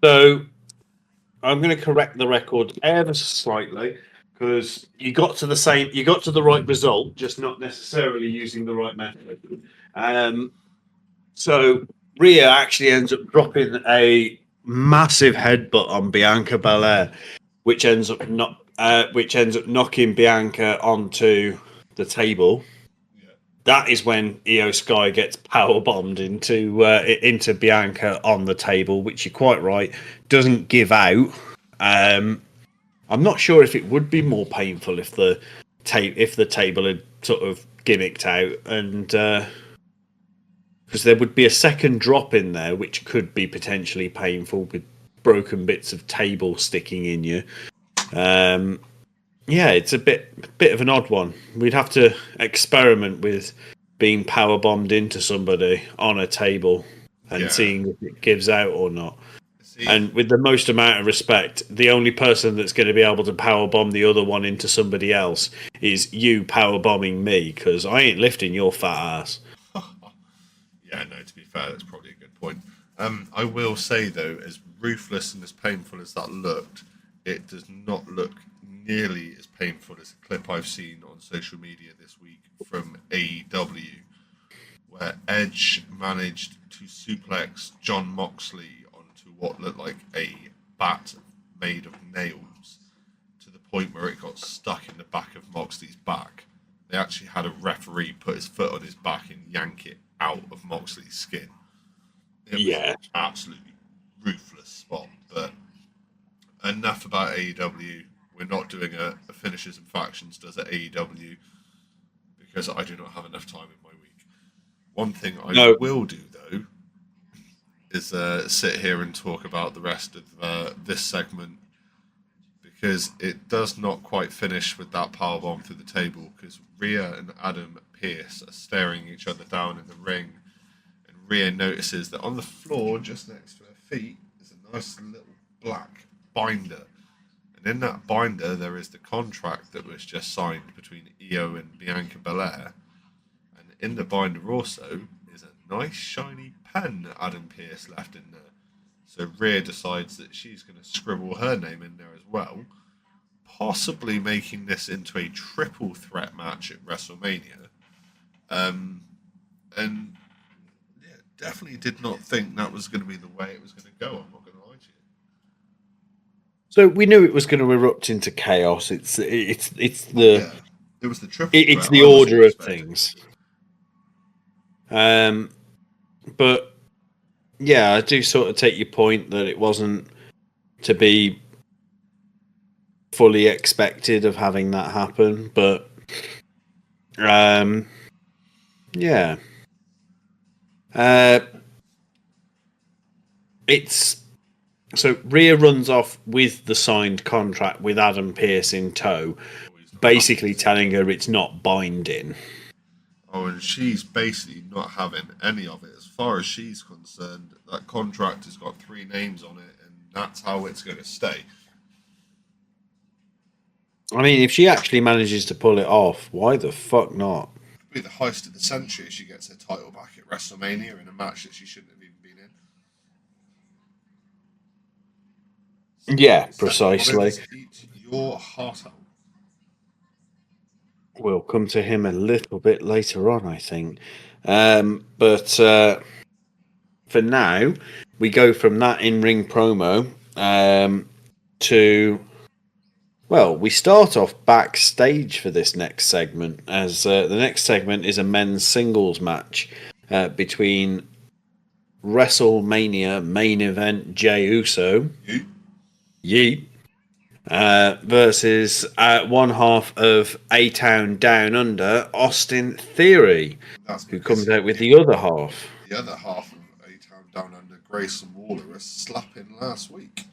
So I'm going to correct the record ever so slightly because you got to the right result, just not necessarily using the right method. So Rhea actually ends up dropping a massive headbutt on Bianca Belair, which ends up knocking Bianca onto the table. Yeah. That is when Io Sky gets power bombed into Bianca on the table, which you're quite right doesn't give out. I'm not sure if it would be more painful if the table had sort of gimmicked out, and because there would be a second drop in there, which could be potentially painful with broken bits of table sticking in you. Yeah, it's a bit of an odd one. We'd have to experiment with being power bombed into somebody on a table and seeing if it gives out or not. And with the most amount of respect, the only person that's going to be able to power bomb the other one into somebody else is you power bombing me, because I ain't lifting your fat ass. Yeah, no, to be fair, that's probably a good point. I will say, though, as ruthless and as painful as that looked, it does not look nearly as painful as a clip I've seen on social media this week from AEW, where Edge managed to suplex John Moxley onto what looked like a bat made of nails, to the point where it got stuck in the back of Moxley's back. They actually had a referee put his foot on his back and yank it out of Moxley's skin. It was an absolutely ruthless spot. But enough about AEW. We're not doing a finishers and factions does at AEW because I do not have enough time in my week. One thing I will do, though, is sit here and talk about the rest of this segment, because it does not quite finish with that powerbomb through the table, because Rhea and Adam Pearce are staring each other down in the ring, and Rhea notices that on the floor just next to her feet is a nice little black binder, and in that binder there is the contract that was just signed between Io and Bianca Belair, and in the binder also is a nice shiny pen that Adam Pearce left in there. So Rhea decides that she's going to scribble her name in there as well, possibly making this into a triple threat match at WrestleMania. And yeah, definitely did not think that was going to be the way it was going to go. I'm not going to lie to you. So we knew it was going to erupt into chaos. It was the triple. It's the order of things. But yeah, I do sort of take your point that it wasn't to be fully expected of having that happen, but yeah. It's so Rhea runs off with the signed contract with Adam Pearce in tow, basically telling her it's not binding. Oh, and she's basically not having any of it. As far as she's concerned, that contract has got 3 names on it, and that's how it's going to stay. I mean, if she actually manages to pull it off, why the fuck not? It'd be the heist of the century if she gets her title back at WrestleMania in a match that she shouldn't have even been in. Yeah, precisely. Eat your heart out. We'll come to him a little bit later on, I think. But for now, we go from that in-ring promo to... Well, we start off backstage for this next segment, as the next segment is a men's singles match between WrestleMania main event Jey Uso, Yeet, versus one half of A-Town Down Under, Austin Theory, who comes out with the other half. The other half of A-Town Down Under, Grayson Waller, was slapping last week.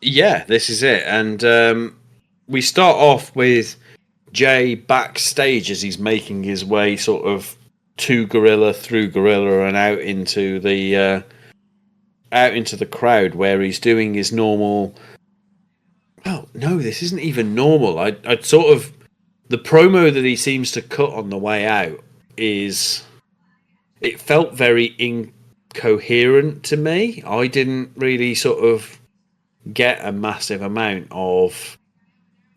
Yeah, this is it. And we start off with Jay backstage as he's making his way sort of to Gorilla, through Gorilla, and out into the crowd where he's doing his normal. Oh no, this isn't even normal. I'd sort of the promo that he seems to cut on the way out is. It felt very incoherent to me. I didn't really sort of get a massive amount of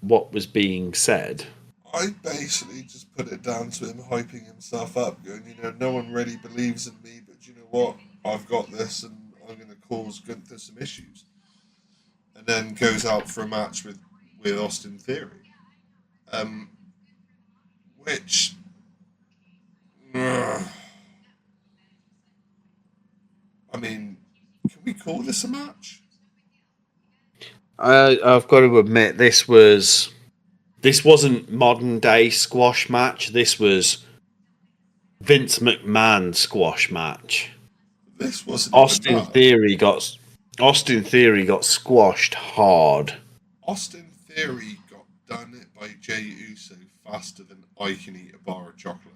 what was being said. I basically just put it down to him hyping himself up, going, no one really believes in me, but you know what? I've got this, and I'm going to cause Gunther some issues. And then goes out for a match with Austin Theory, which. I mean, can we call this a match? I've got to admit, this wasn't modern day squash match. This was Vince McMahon squash match. This wasn't Austin Theory got squashed hard. Austin Theory got done it by Jey Uso faster than I can eat a bar of chocolate.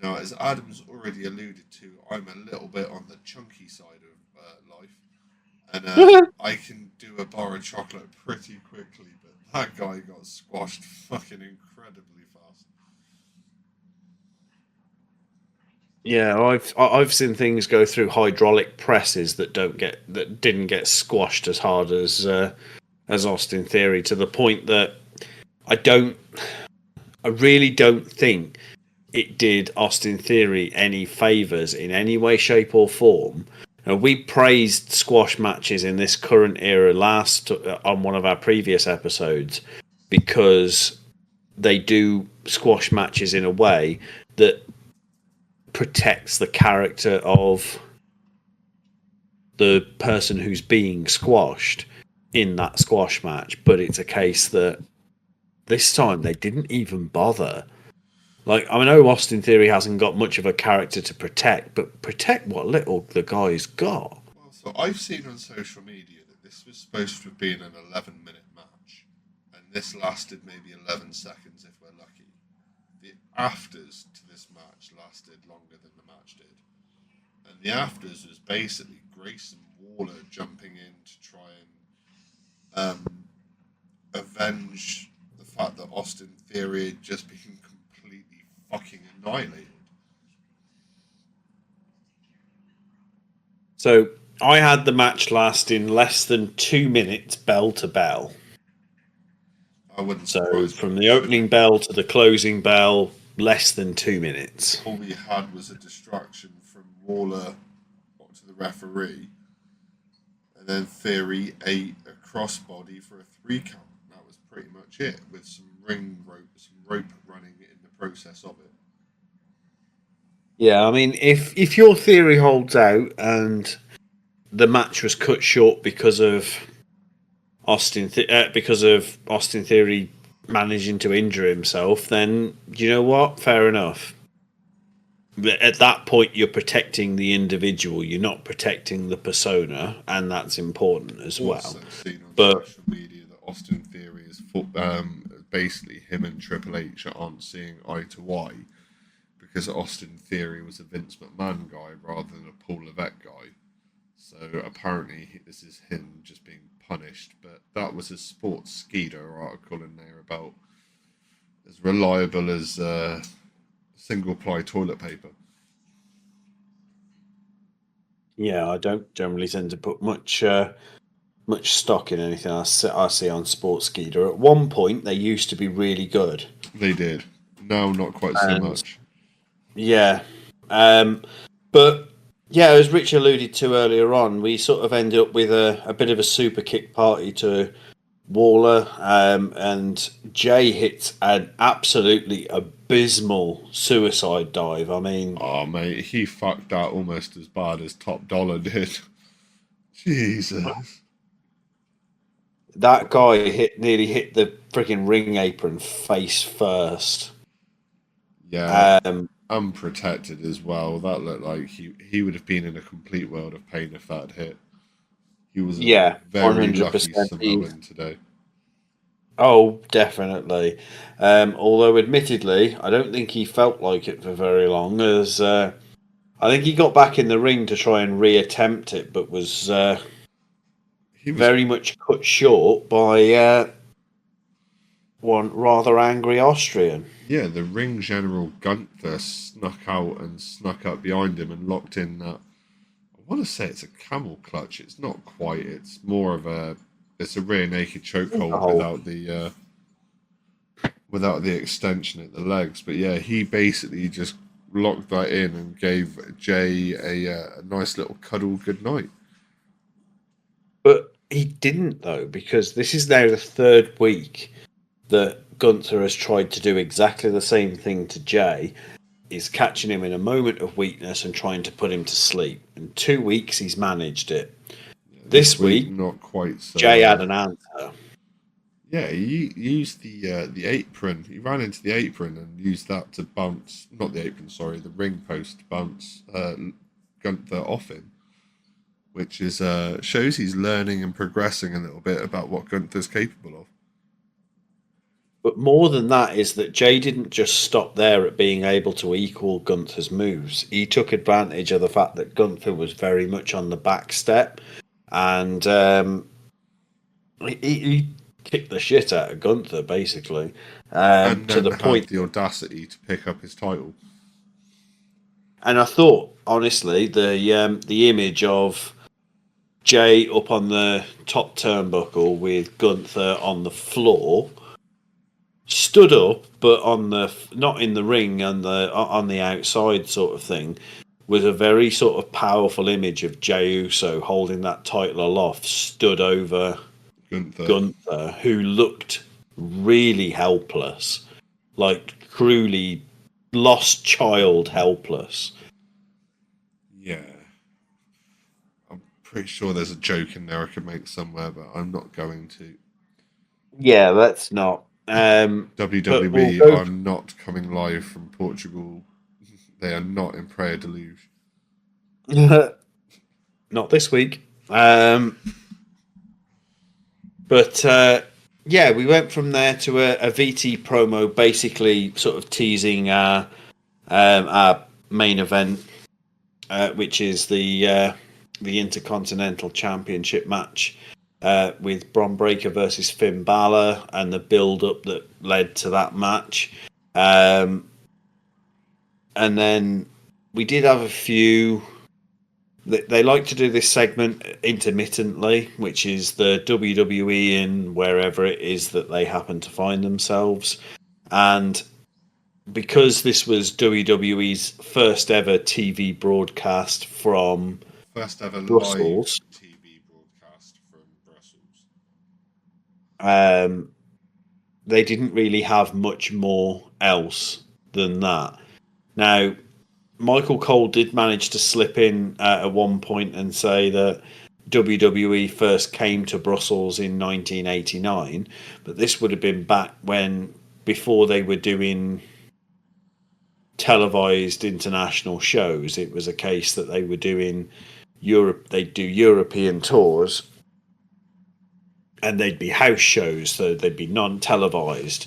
Now, as Adam's already alluded to, I'm a little bit on the chunky side of life, and I can do a bar of chocolate pretty quickly, but that guy got squashed fucking incredibly fast. Yeah, I've seen things go through hydraulic presses that didn't get squashed as hard as Austin Theory, to the point that I really don't think it did Austin Theory any favors in any way, shape, or form. Now, we praised squash matches in this current era last on one of our previous episodes because they do squash matches in a way that protects the character of the person who's being squashed in that squash match. But it's a case that this time they didn't even bother. Like, I know Austin Theory hasn't got much of a character to protect, but protect what little the guy's got. Well, so I've seen on social media that this was supposed to have been an 11-minute match, and this lasted maybe 11 seconds if we're lucky. The afters to this match lasted longer than the match did. And the afters was basically Grayson Waller jumping in to try and avenge the fact that Austin Theory had just been completely fucking annihilated. So I had the match last in less than 2 minutes, bell to bell. I wouldn't. So from the opening bell to the closing bell, less than 2 minutes. All we had was a distraction from Waller to the referee, and then Theory ate a crossbody for a 3 count. That was pretty much it, with some rope running in the process of it. Yeah, I mean, if your theory holds out and the match was cut short because of Austin Theory managing to injure himself, then you know what? Fair enough. But at that point, you're protecting the individual. You're not protecting the persona, and that's important as well. Seen on but social media that Austin Theory is basically him and Triple H aren't seeing eye to eye because Austin Theory was a Vince McMahon guy rather than a Paul Levesque guy. So apparently this is him just being punished. But that was a Sports Skeeter article in there about as reliable as single-ply toilet paper. yeah, I don't generally tend to put much stock in anything I see on Sports Skeeter. At one point, they used to be really good. They did. Now, not quite so much. Yeah. But, yeah, as Rich alluded to earlier on, we sort of ended up with a bit of a super kick party to Waller, and Jay hits an absolutely abysmal suicide dive. I mean... Oh, mate, he fucked that almost as bad as Top Dollar did. Jesus. That guy nearly hit the freaking ring apron face first. Yeah, unprotected as well. That looked like he would have been in a complete world of pain if that had hit. He was very 100%. lucky Samoan today. Oh, definitely. Although, admittedly, I don't think he felt like it for very long, as I think he got back in the ring to try and reattempt it, but was He was, very much cut short by one rather angry Austrian. yeah, the ring general Gunther snuck out and snuck up behind him and locked in that. I want to say it's a camel clutch. It's not quite. It's more of a. It's a rear naked chokehold Oh, without the extension at the legs. But yeah, he basically just locked that in and gave Jay a nice little cuddle goodnight. but he didn't though, because this is now the third week that Gunther has tried to do exactly the same thing to Jay. Is catching him in a moment of weakness and trying to put him to sleep. In 2 weeks, he's managed it. This This week, week, not quite so. Jay had an answer. Yeah, he used the apron. He ran into the apron and used that to bounce, not the apron, sorry, the ring post to bounce Gunther off him, which is shows he's learning and progressing a little bit about what Gunther's capable of. But more than that is that Jay didn't just stop there at being able to equal Gunther's moves. He took advantage of the fact that Gunther was very much on the back step, and he kicked the shit out of Gunther basically, And to then the had point. the audacity to pick up his title. And I thought, honestly, the image of Jay up on the top turnbuckle with Gunther on the floor, stood up, but on the not in the ring on the outside sort of thing, was a very sort of powerful image of Jey Uso holding that title aloft, stood over Gunther, Gunther, who looked really helpless, like truly lost child helpless. yeah. I'm pretty sure there's a joke in there I could make somewhere, but I'm not going to. Yeah, that's not. But we'll WWE go. are not coming live from Portugal. They are not in Praia de Luz. Not this week. But yeah, we went from there to a VT promo, basically sort of teasing our main event, which is the Intercontinental Championship match with Bron Breakker versus Finn Balor, and the build-up that led to that match. And then we did have a few. They like to do this segment intermittently, which is the WWE in wherever it is that they happen to find themselves. And because this was WWE's first ever TV broadcast from First ever live Brussels, TV broadcast from Brussels. um, they didn't really have much more else than that. Now, Michael Cole did manage to slip in at one point and say that WWE first came to Brussels in 1989, but this would have been back when, before they were doing televised international shows. It was a case that they were doing Europe, they'd do European tours, and they'd be house shows, so they'd be non-televised.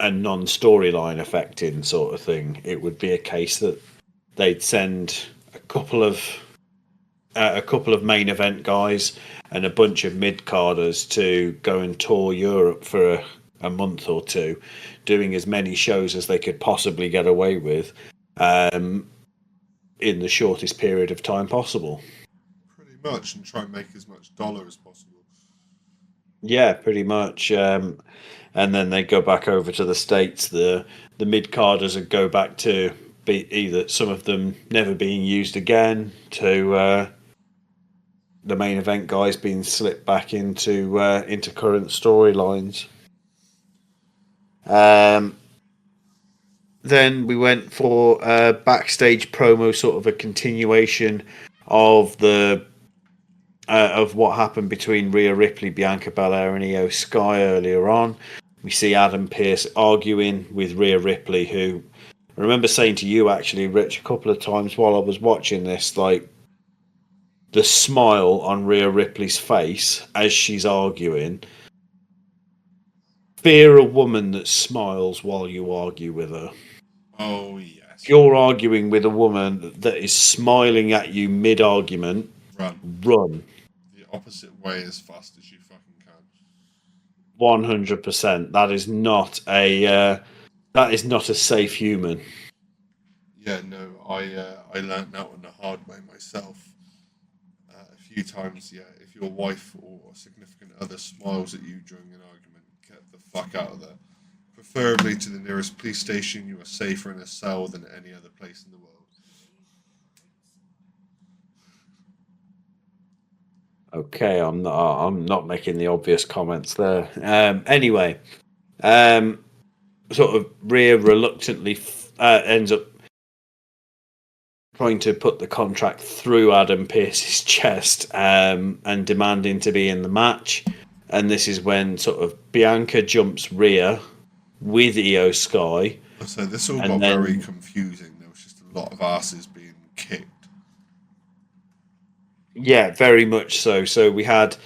And non-storyline affecting sort of thing. It would be a case that they'd send a couple of main event guys and a bunch of mid carders to go and tour Europe for a month or two, doing as many shows as they could possibly get away with, in the shortest period of time possible. Pretty much, and try and make as much dollar as possible. Yeah, pretty much. And then they go back over to the States. The mid carders would go back to be either some of them never being used again, to the main event guys being slipped back into current storylines. Then we went for a backstage promo, sort of a continuation of the of what happened between Rhea Ripley, Bianca Belair, and Io Sky earlier on. We see Adam Pearce arguing with Rhea Ripley, who I remember saying to you, actually, Rich, a couple of times while I was watching this, like, the smile on Rhea Ripley's face as she's arguing fear a woman that smiles while you argue with her. Oh yes. If you're arguing with a woman that is smiling at you mid-argument, Run run. the opposite way as fast as you fucking can. 100%. That is not a safe human. Yeah, no, I learned that on the hard way myself. A few times, yeah. If your wife or a significant other smiles at you during an argument, get the fuck out of there. Preferably to the nearest police station. You are safer in a cell than any other place in the world. Okay, I'm not making the obvious comments there. Anyway, sort of Rhea reluctantly ends up trying to put the contract through Adam Pearce's chest and demanding to be in the match. And this is when sort of Bianca jumps Rhea with Io Sky. So this all And got then- very confusing. There was just a lot of asses being kicked. Yeah, very much so. So we had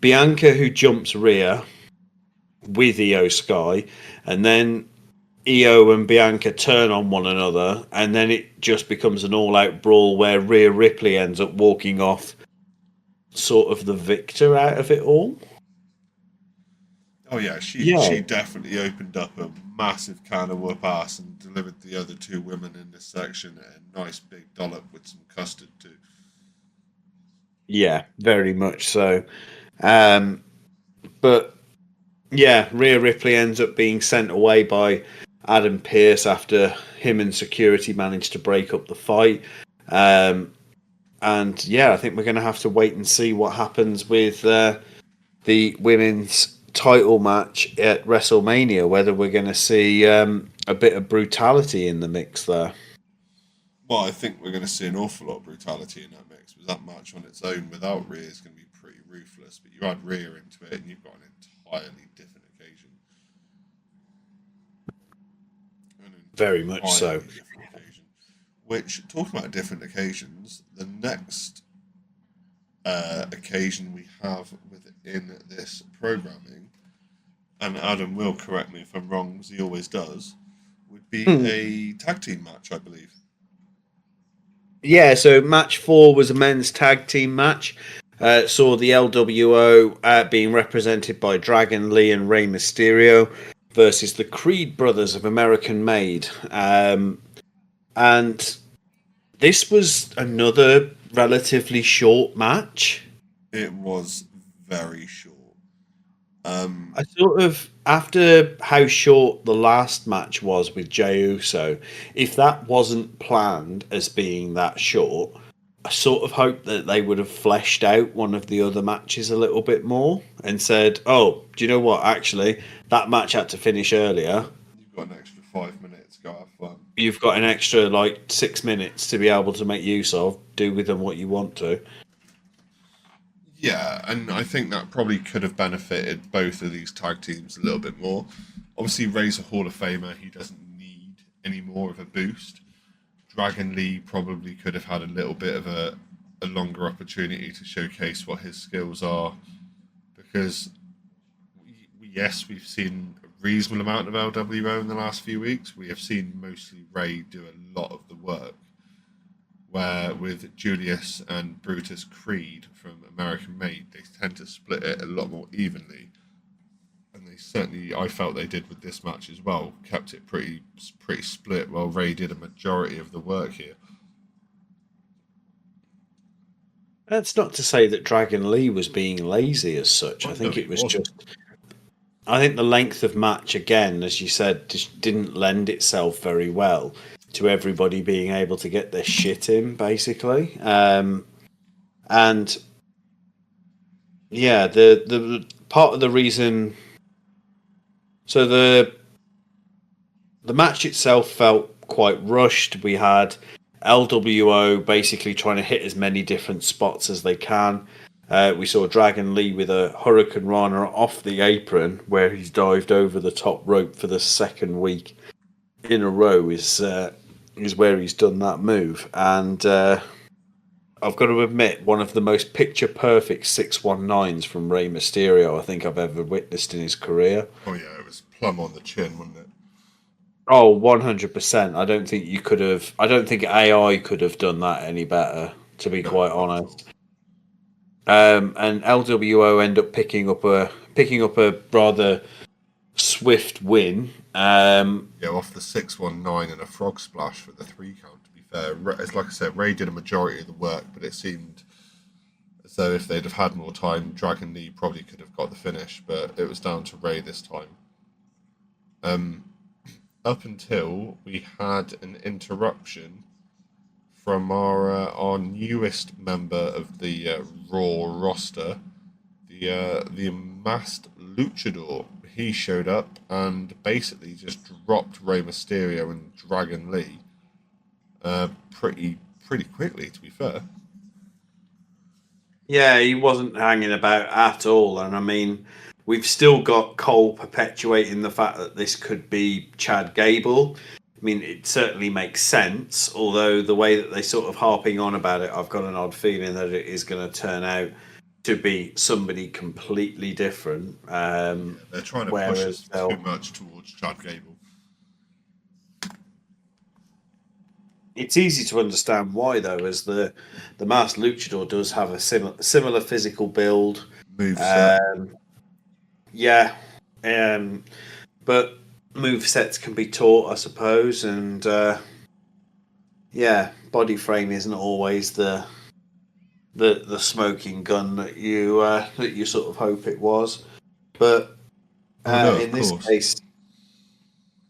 Bianca who jumps Rhea with Io Sky, and then Io and Bianca turn on one another, and then it just becomes an all-out brawl where Rhea Ripley ends up walking off, sort of the victor out of it all. Oh yeah, she definitely opened up a massive can of whoop ass and delivered the other two women in this section a nice big dollop with some custard too. Yeah, very much so. But yeah, Rhea Ripley ends up being sent away by Adam Pearce after him and security managed to break up the fight. And yeah, I think we're going to have to wait and see what happens with the women's title match at WrestleMania, whether we're going to see a bit of brutality in the mix there. Well, I think we're going to see an awful lot of brutality in that mix. Because that match on its own without Rhea is going to be pretty ruthless. But you add Rhea into it, and you've got an entirely different occasion. Very much so. Different occasion. Which, talking about different occasions, the next occasion we have within this programming, and Adam will correct me if I'm wrong, as he always does, would be a tag team match, I believe. Yeah, so match 4 was a men's tag team match. Saw the LWO being represented by Dragon Lee and Rey Mysterio versus the Creed brothers of American Made. And this was another relatively short match. It was very short. I sort of, after how short the last match was with Jey Uso, if that wasn't planned as being that short, I sort of hoped that they would have fleshed out one of the other matches a little bit more and said, oh, do you know what? Actually, that match had to finish earlier. You've got an extra 5 minutes, go have fun. You've got an extra, 6 minutes to be able to make use of. Do with them what you want to. Yeah, and I think that probably could have benefited both of these tag teams a little bit more. Obviously, Ray's a Hall of Famer. He doesn't need any more of a boost. Dragon Lee probably could have had a little bit of a longer opportunity to showcase what his skills are. Because, yes, we've seen a reasonable amount of LWO in the last few weeks. We have seen mostly Ray do a lot of the work. Where with Julius and Brutus Creed from American Made, they tend to split it a lot more evenly. And they certainly, I felt they did with this match as well, kept it pretty split, while Ray did a majority of the work here. That's not to say that Dragon Lee was being lazy as such. I think it was just... I think the length of match, again, as you said, just didn't lend itself very well to everybody being able to get their shit in, basically. And yeah, the part of the reason... So the match itself felt quite rushed. We had LWO basically trying to hit as many different spots as they can. We saw Dragon Lee with a Hurricane Rana off the apron, where he's dived over the top rope for the second week in a row is where he's done that move. And I've got to admit, one of the most picture perfect 619s from Rey Mysterio I think I've ever witnessed in his career. Oh yeah, it was plumb on the chin, wasn't it? Oh, 100%. I don't think you could have, I don't think AI could have done that any better, to be No, quite not at all. honest. And LWO end up picking up a rather swift win. Yeah, off the 619 and a frog splash for the 3 count. To be fair, it's like I said, Ray did a majority of the work, but it seemed as though if they'd have had more time, Dragon Lee probably could have got the finish. But it was down to Ray this time. Up until we had an interruption from our newest member of the Raw roster, the masked luchador. He showed up and basically just dropped Rey Mysterio and Dragon Lee pretty quickly. To be fair, Yeah, he wasn't hanging about at all. And I mean, we've still got Cole perpetuating the fact that this could be Chad Gable. I mean, it certainly makes sense, although the way that they sort of harping on about it, I've got an odd feeling that it is going to turn out to be somebody completely different. yeah, they're trying to push Whereas us too they'll, much towards Chad Gable. it's easy to understand why, though, as the Masked Luchador does have a similar physical build. Move set. Um, yeah, but move sets can be taught, I suppose, and yeah, body frame isn't always the smoking gun that you sort of hope it was. But Oh no, in of this course. case,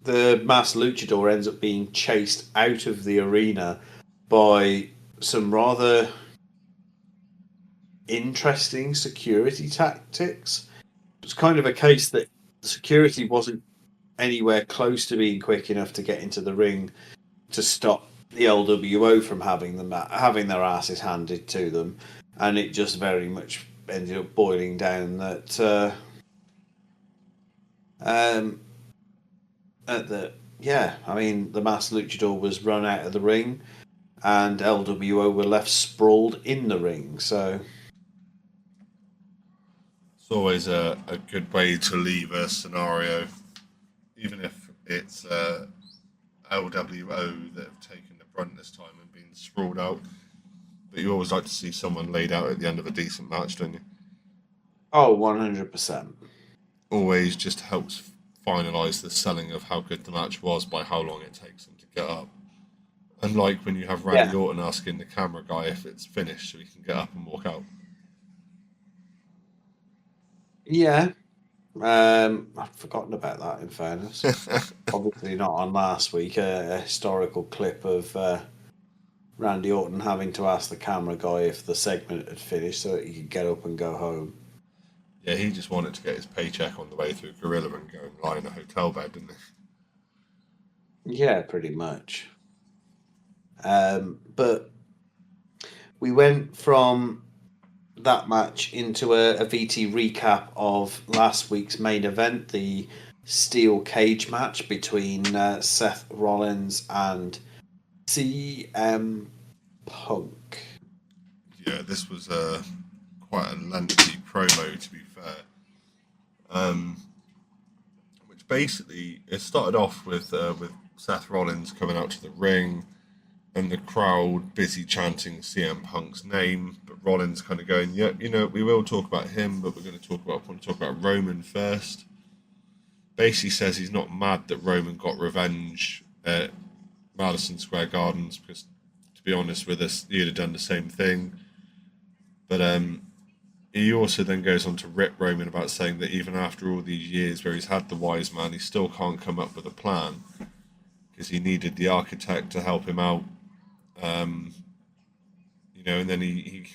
the masked luchador ends up being chased out of the arena by some rather interesting security tactics. It's kind of a case that the security wasn't anywhere close to being quick enough to get into the ring to stop the LWO from having their asses handed to them, and it just very much ended up boiling down that um, at the yeah, I mean the masked luchador was run out of the ring, and LWO were left sprawled in the ring. So It's always a good way to leave a scenario, even if it's LWO that have taken the brunt this time and been sprawled out. But you always like to see someone laid out at the end of a decent match, don't you? 100%. Always just helps finalise the selling of how good the match was by how long it takes them to get up. Unlike when you have Yeah, Randy Orton asking the camera guy if it's finished so he can get up and walk out. yeah. I've forgotten about that. In fairness, obviously not on last week. A historical clip of Randy Orton having to ask the camera guy if the segment had finished so that he could get up and go home. Yeah, he just wanted to get his paycheck on the way through Gorilla and go and lie in a hotel bed, didn't he? Yeah, pretty much. But we went from that match into a VT recap of last week's main event, the steel cage match between Seth Rollins and CM Punk. Yeah, this was quite a lengthy promo, to be fair. Um, which basically it started off with Seth Rollins coming out to the ring and the crowd busy chanting CM Punk's name, but Rollins kind of going, "Yep, we will talk about him, but want to talk about Roman first." Basically says he's not mad that Roman got revenge at Madison Square Gardens because, to be honest with us, he'd have done the same thing. But he also then goes on to rip Roman about saying that even after all these years where he's had the wise man, he still can't come up with a plan because he needed the architect to help him out. Um, and then he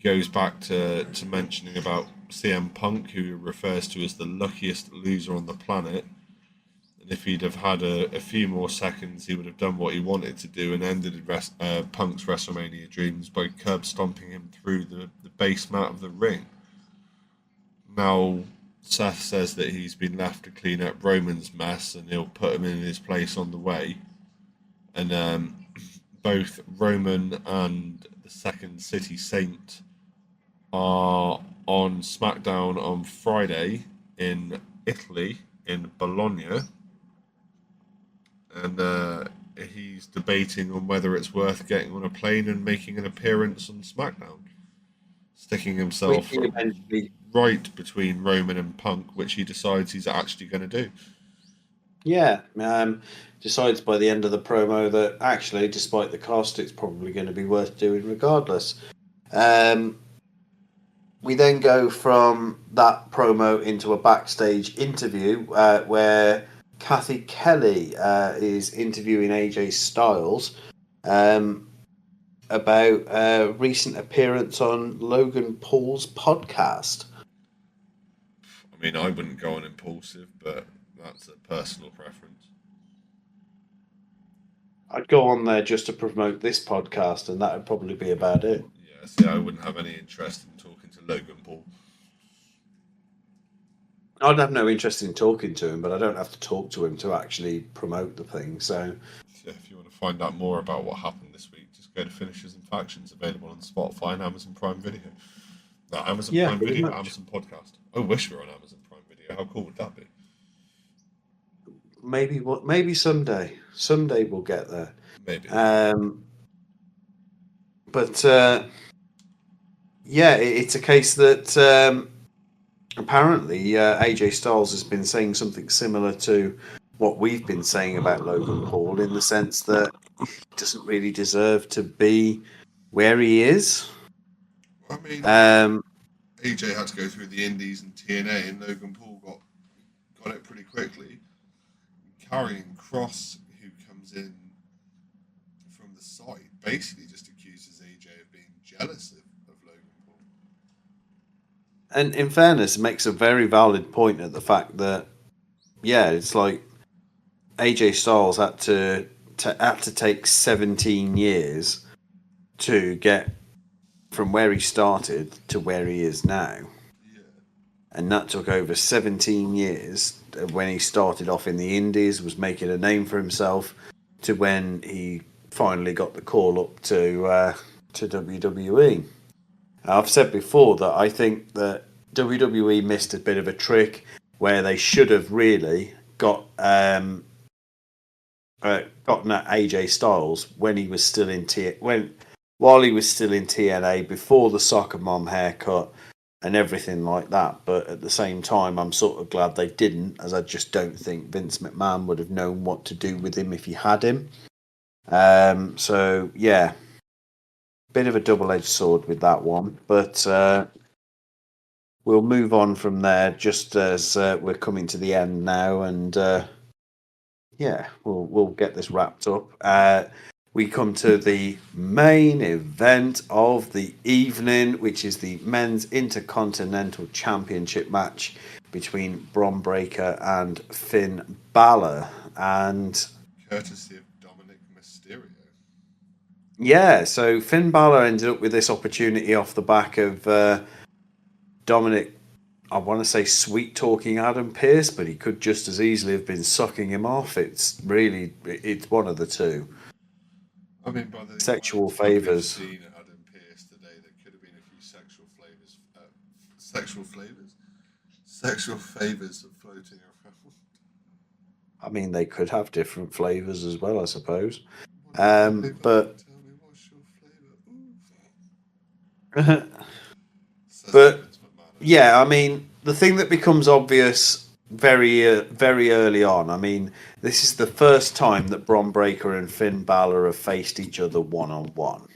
goes back to mentioning about CM Punk, who he refers to as the luckiest loser on the planet. And if he'd have had a few more seconds, he would have done what he wanted to do and ended Punk's WrestleMania dreams by curb stomping him through the base mat of the ring. Now, Seth says that he's been left to clean up Roman's mess and he'll put him in his place on the way. And both Roman and the second City Saint, are on SmackDown on Friday in Italy, in Bologna, and he's debating on whether it's worth getting on a plane and making an appearance on SmackDown, sticking himself We eventually, right between Roman and Punk, which he decides he's actually going to do. yeah, decides by the end of the promo that actually, despite the cost, it's probably going to be worth doing regardless. We then go from that promo into a backstage interview where Kathy Kelly is interviewing AJ Styles about a recent appearance on Logan Paul's podcast. I mean, I wouldn't go on impulsive, but that's a personal preference. I'd go on there just to promote this podcast, and that would probably be about it. Yeah, see, I wouldn't have any interest in talking to Logan Paul. I'd have no interest in talking to him, but I don't have to talk to him to actually promote the thing. So, Yeah, if you want to find out more about what happened this week, just go to Finishers and Factions, available on Spotify and Amazon Prime Video. No, Amazon yeah, Prime pretty Video, much. Amazon Podcast. I wish we were on Amazon Prime Video. How cool would that be? Maybe someday. Someday we'll get there. Maybe. But yeah, it's a case that apparently AJ Styles has been saying something similar to what we've been saying about Logan Paul, in the sense that he doesn't really deserve to be where he is. I mean, Um, AJ had to go through the Indies and TNA, and Logan Paul got it pretty quickly. Carrying Cross, who comes in from the side, basically just accuses AJ of being jealous of Logan Paul. and in fairness, makes a very valid point at the fact that, yeah, it's like AJ Styles had to take 17 years to get from where he started to where he is now. Yeah. And that took over 17 years when he started off in the Indies, was making a name for himself, to when he finally got the call up to WWE. I've said before that I think that WWE missed a bit of a trick where they should have really gotten at AJ Styles when he was still in while he was still in TNA, before the soccer mom haircut and everything like that. But at the same time, I'm sort of glad they didn't, as I just don't think Vince McMahon would have known what to do with him if he had him. So yeah, bit of a double-edged sword with that one, but we'll move on from there just as we're coming to the end now, and yeah, we'll get this wrapped up. We come to the main event of the evening, which is the Men's Intercontinental Championship match between Bron Breakker and Finn Balor. And Courtesy of Dominic Mysterio. yeah, so Finn Balor ended up with this opportunity off the back of Dominic, I want to say, sweet talking Adam Pearce, but he could just as easily have been sucking him off. It's one of the two. I mean, by the Sexual amount of time we've favours. seen Adam Pearce today, there could have been a few sexual flavors. Sexual favors are floating around. I mean, they could have different flavours as well, I suppose. But But tell me what's your flavor? but yeah, I mean, the thing that becomes obvious very early on. I mean, this is the first time that Bron Breakker and Finn Balor have faced each other one-on-one.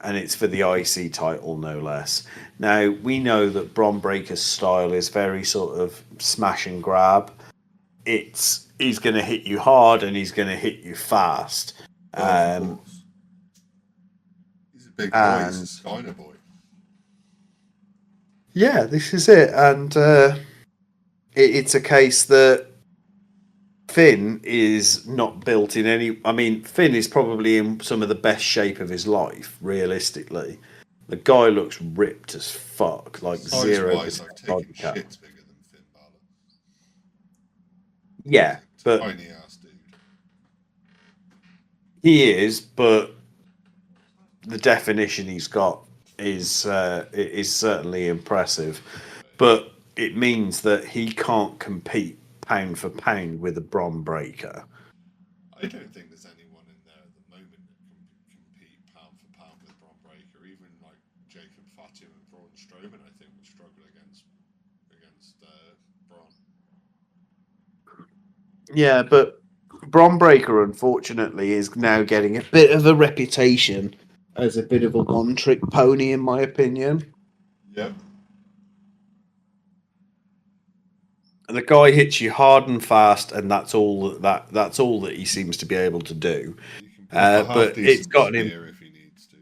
And it's for the IC title, no less. Now, we know that Bron Breakker's style is very sort of smash and grab. He's going to hit you hard and he's going to hit you fast. Of course. He's a big boy. He's a Steiner boy. Yeah, this is it. And it's a case that Finn is not built in any... I mean, Finn is probably in some of the best shape of his life, realistically. The guy looks ripped as fuck, like Size-wise, 0% I've taken body count. shits bigger than Finn Balor. Yeah, but Tiny ass dude. he is, but the definition he's got is certainly impressive, but it means that he can't compete pound for pound with a Bron Breakker. I don't think there's anyone in there at the moment that can compete pound for pound with Bron Breakker. Even like Jacob Fatu and Braun Strowman, I think would struggle against Braun. Yeah, but Bron Breakker, unfortunately, is now getting a bit of a reputation as a bit of a one-trick pony, in my opinion. Yep. The guy hits you hard and fast, and that's all that's all that he seems to be able to do. You can put up a But it's half-decent gotten him. spear if he needs to.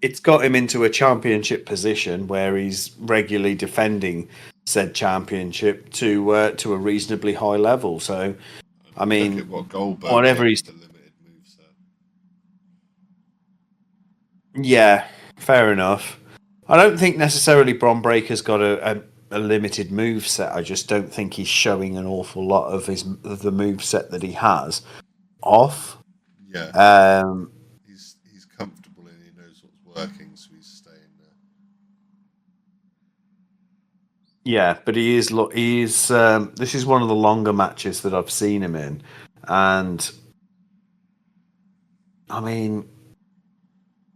It's got him into a championship position where he's regularly defending said championship to a reasonably high level. So, I mean, Look at what Goldberg whatever did he's. with the limited moveset. Yeah, fair enough. I don't think necessarily Bron Breakker's got a limited move set. I just don't think he's showing an awful lot of the move set that he has off. Yeah. He's comfortable and he knows what's working, so he's staying there. Yeah, but he is. This is one of the longer matches that I've seen him in, and I mean,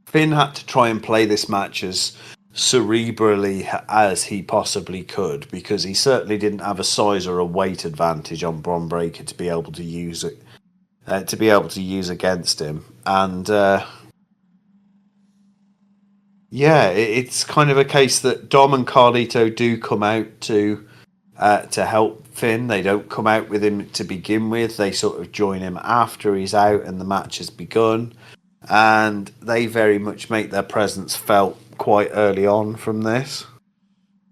Finn had to try and play this match as cerebrally as he possibly could, because he certainly didn't have a size or a weight advantage on Bron Breakker to be able to use it, against him. And it's kind of a case that Dom and Carlito do come out to help Finn. They don't come out with him to begin with. They sort of join him after he's out and the match has begun. And they very much make their presence felt quite early on from this.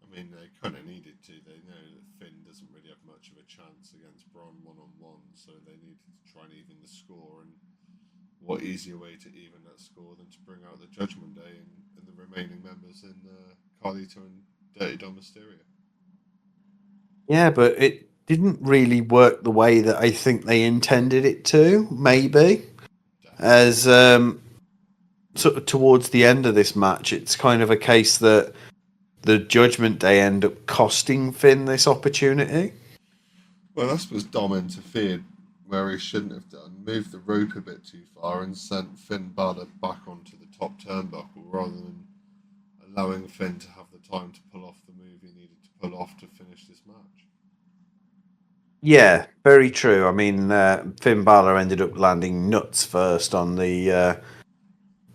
I mean, they kind of needed to. They know that Finn doesn't really have much of a chance against Braun one-on-one, so they needed to try and even the score. And what easier way to even that score than to bring out the Judgment Day and the remaining members in Carlito and Dirty Dom Mysterio. Yeah, but it didn't really work the way that I think they intended it to, maybe. As sort of towards the end of this match, it's kind of a case that the Judgment Day end up costing Finn this opportunity. Well, that's because Dom interfered where he shouldn't have done, moved the rope a bit too far and sent Finn Balor back onto the top turnbuckle rather than allowing Finn to have the time to pull off the move he needed to pull off to finish this match. Yeah, very true. I mean, Finn Balor ended up landing nuts first on the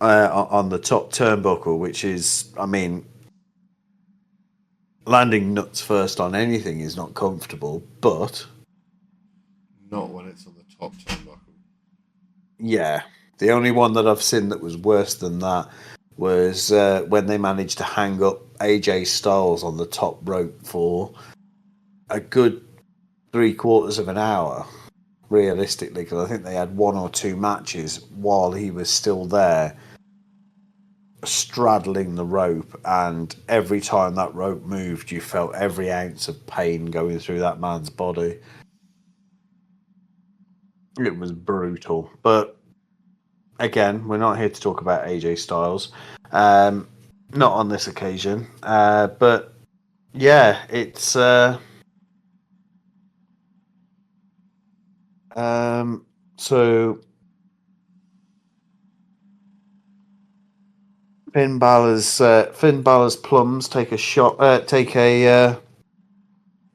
top turnbuckle, which is, I mean, landing nuts first on anything is not comfortable, but not when it's on the top turnbuckle. Yeah, the only one that I've seen that was worse than that was when they managed to hang up AJ Styles on the top rope for a good 3/4 of an hour, realistically, because I think they had 1 or 2 matches while he was still there, straddling the rope, and every time that rope moved, you felt every ounce of pain going through that man's body. It was brutal, but again, we're not here to talk about AJ Styles, not on this occasion, but yeah, it's so Finn Balor's plums take a shot, take a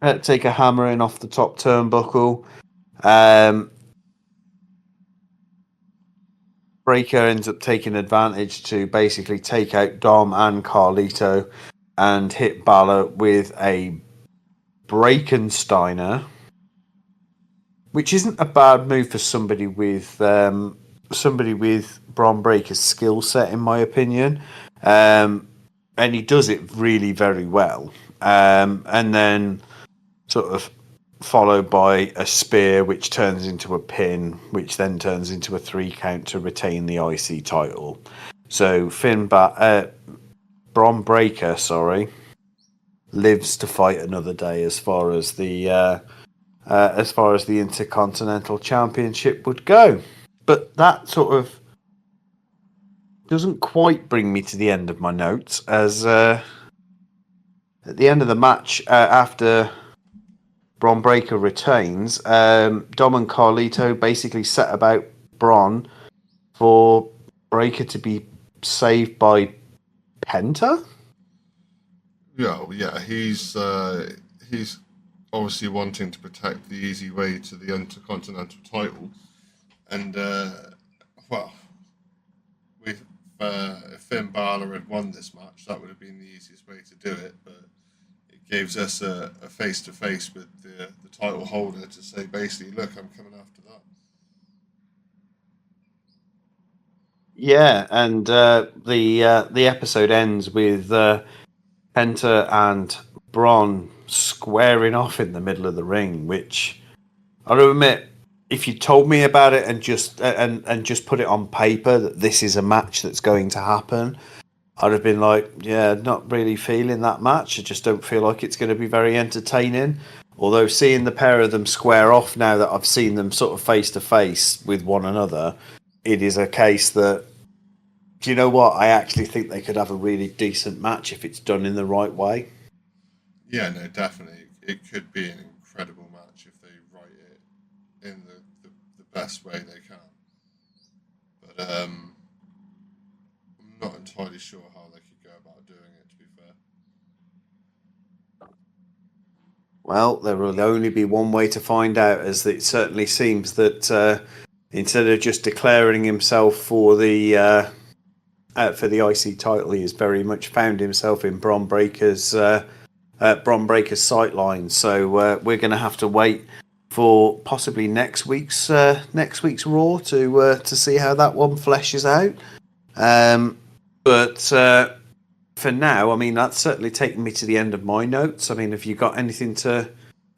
hammer in off the top turnbuckle. Breaker ends up taking advantage to basically take out Dom and Carlito and hit Balor with a Breakensteiner, which isn't a bad move for somebody with Bron Breakker's skill set, in my opinion. And he does it really very well. And then sort of followed by a spear, which turns into a pin, which then turns into a 3 count to retain the IC title. So Bron Breakker, lives to fight another day as far as the Intercontinental Championship would go. But that sort of doesn't quite bring me to the end of my notes, as at the end of the match, after Bron Breakker retains, Dom and Carlito basically set about Bron for Breakker to be saved by Penta. Yeah, he's obviously wanting to protect the easy way to the Intercontinental title, and well, with if Finn Balor had won this match, that would have been the easiest way to do it, but it gives us a face-to-face with the title holder to say, basically, look, I'm coming after that. Yeah, and the episode ends with Penta and Bron squaring off in the middle of the ring, which I'll admit, if you told me about it and just put it on paper that this is a match that's going to happen, I'd have been like, yeah, not really feeling that match. I just don't feel like it's going to be very entertaining. Although seeing the pair of them square off now that I've seen them sort of face to face with one another, it is a case that, do you know what? I actually think they could have a really decent match if it's done in the right way. Yeah, no, definitely. It could be an incredible match if they write it in the best way they can. But I'm not entirely sure how they could go about doing it, to be fair. Well, there will only be one way to find out, as it certainly seems that instead of just declaring himself for the IC title, he has very much found himself in Bron Breakker's sight line. So we're going to have to wait for possibly next week's Raw to see how that one fleshes out. But for now, I mean, that's certainly taken me to the end of my notes. I mean, have you got anything to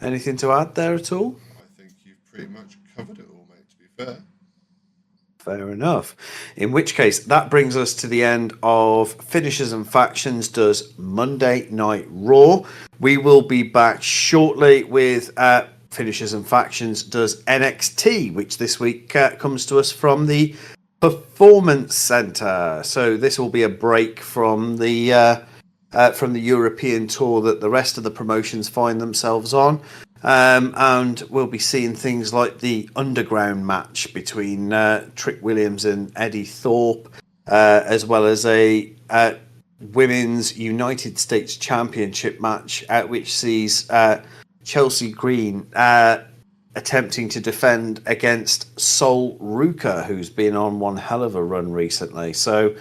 add there at all? I think you've pretty much covered it all, mate, to be fair. Fair enough. In which case, that brings us to the end of Finishers and Factions does Monday Night Raw. We will be back shortly with Finishers and Factions does NXT, which this week comes to us from the Performance Center. So this will be a break from the European tour that the rest of the promotions find themselves on. And we'll be seeing things like the underground match between Trick Williams and Eddie Thorpe, as well as a women's United States Championship match, which sees Chelsea Green attempting to defend against Sol Ruka, who's been on one hell of a run recently. So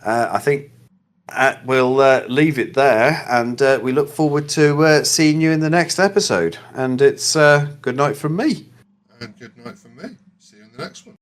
I think we'll leave it there, and we look forward to seeing you in the next episode. And it's good night from me. And good night from me. See you in the next one.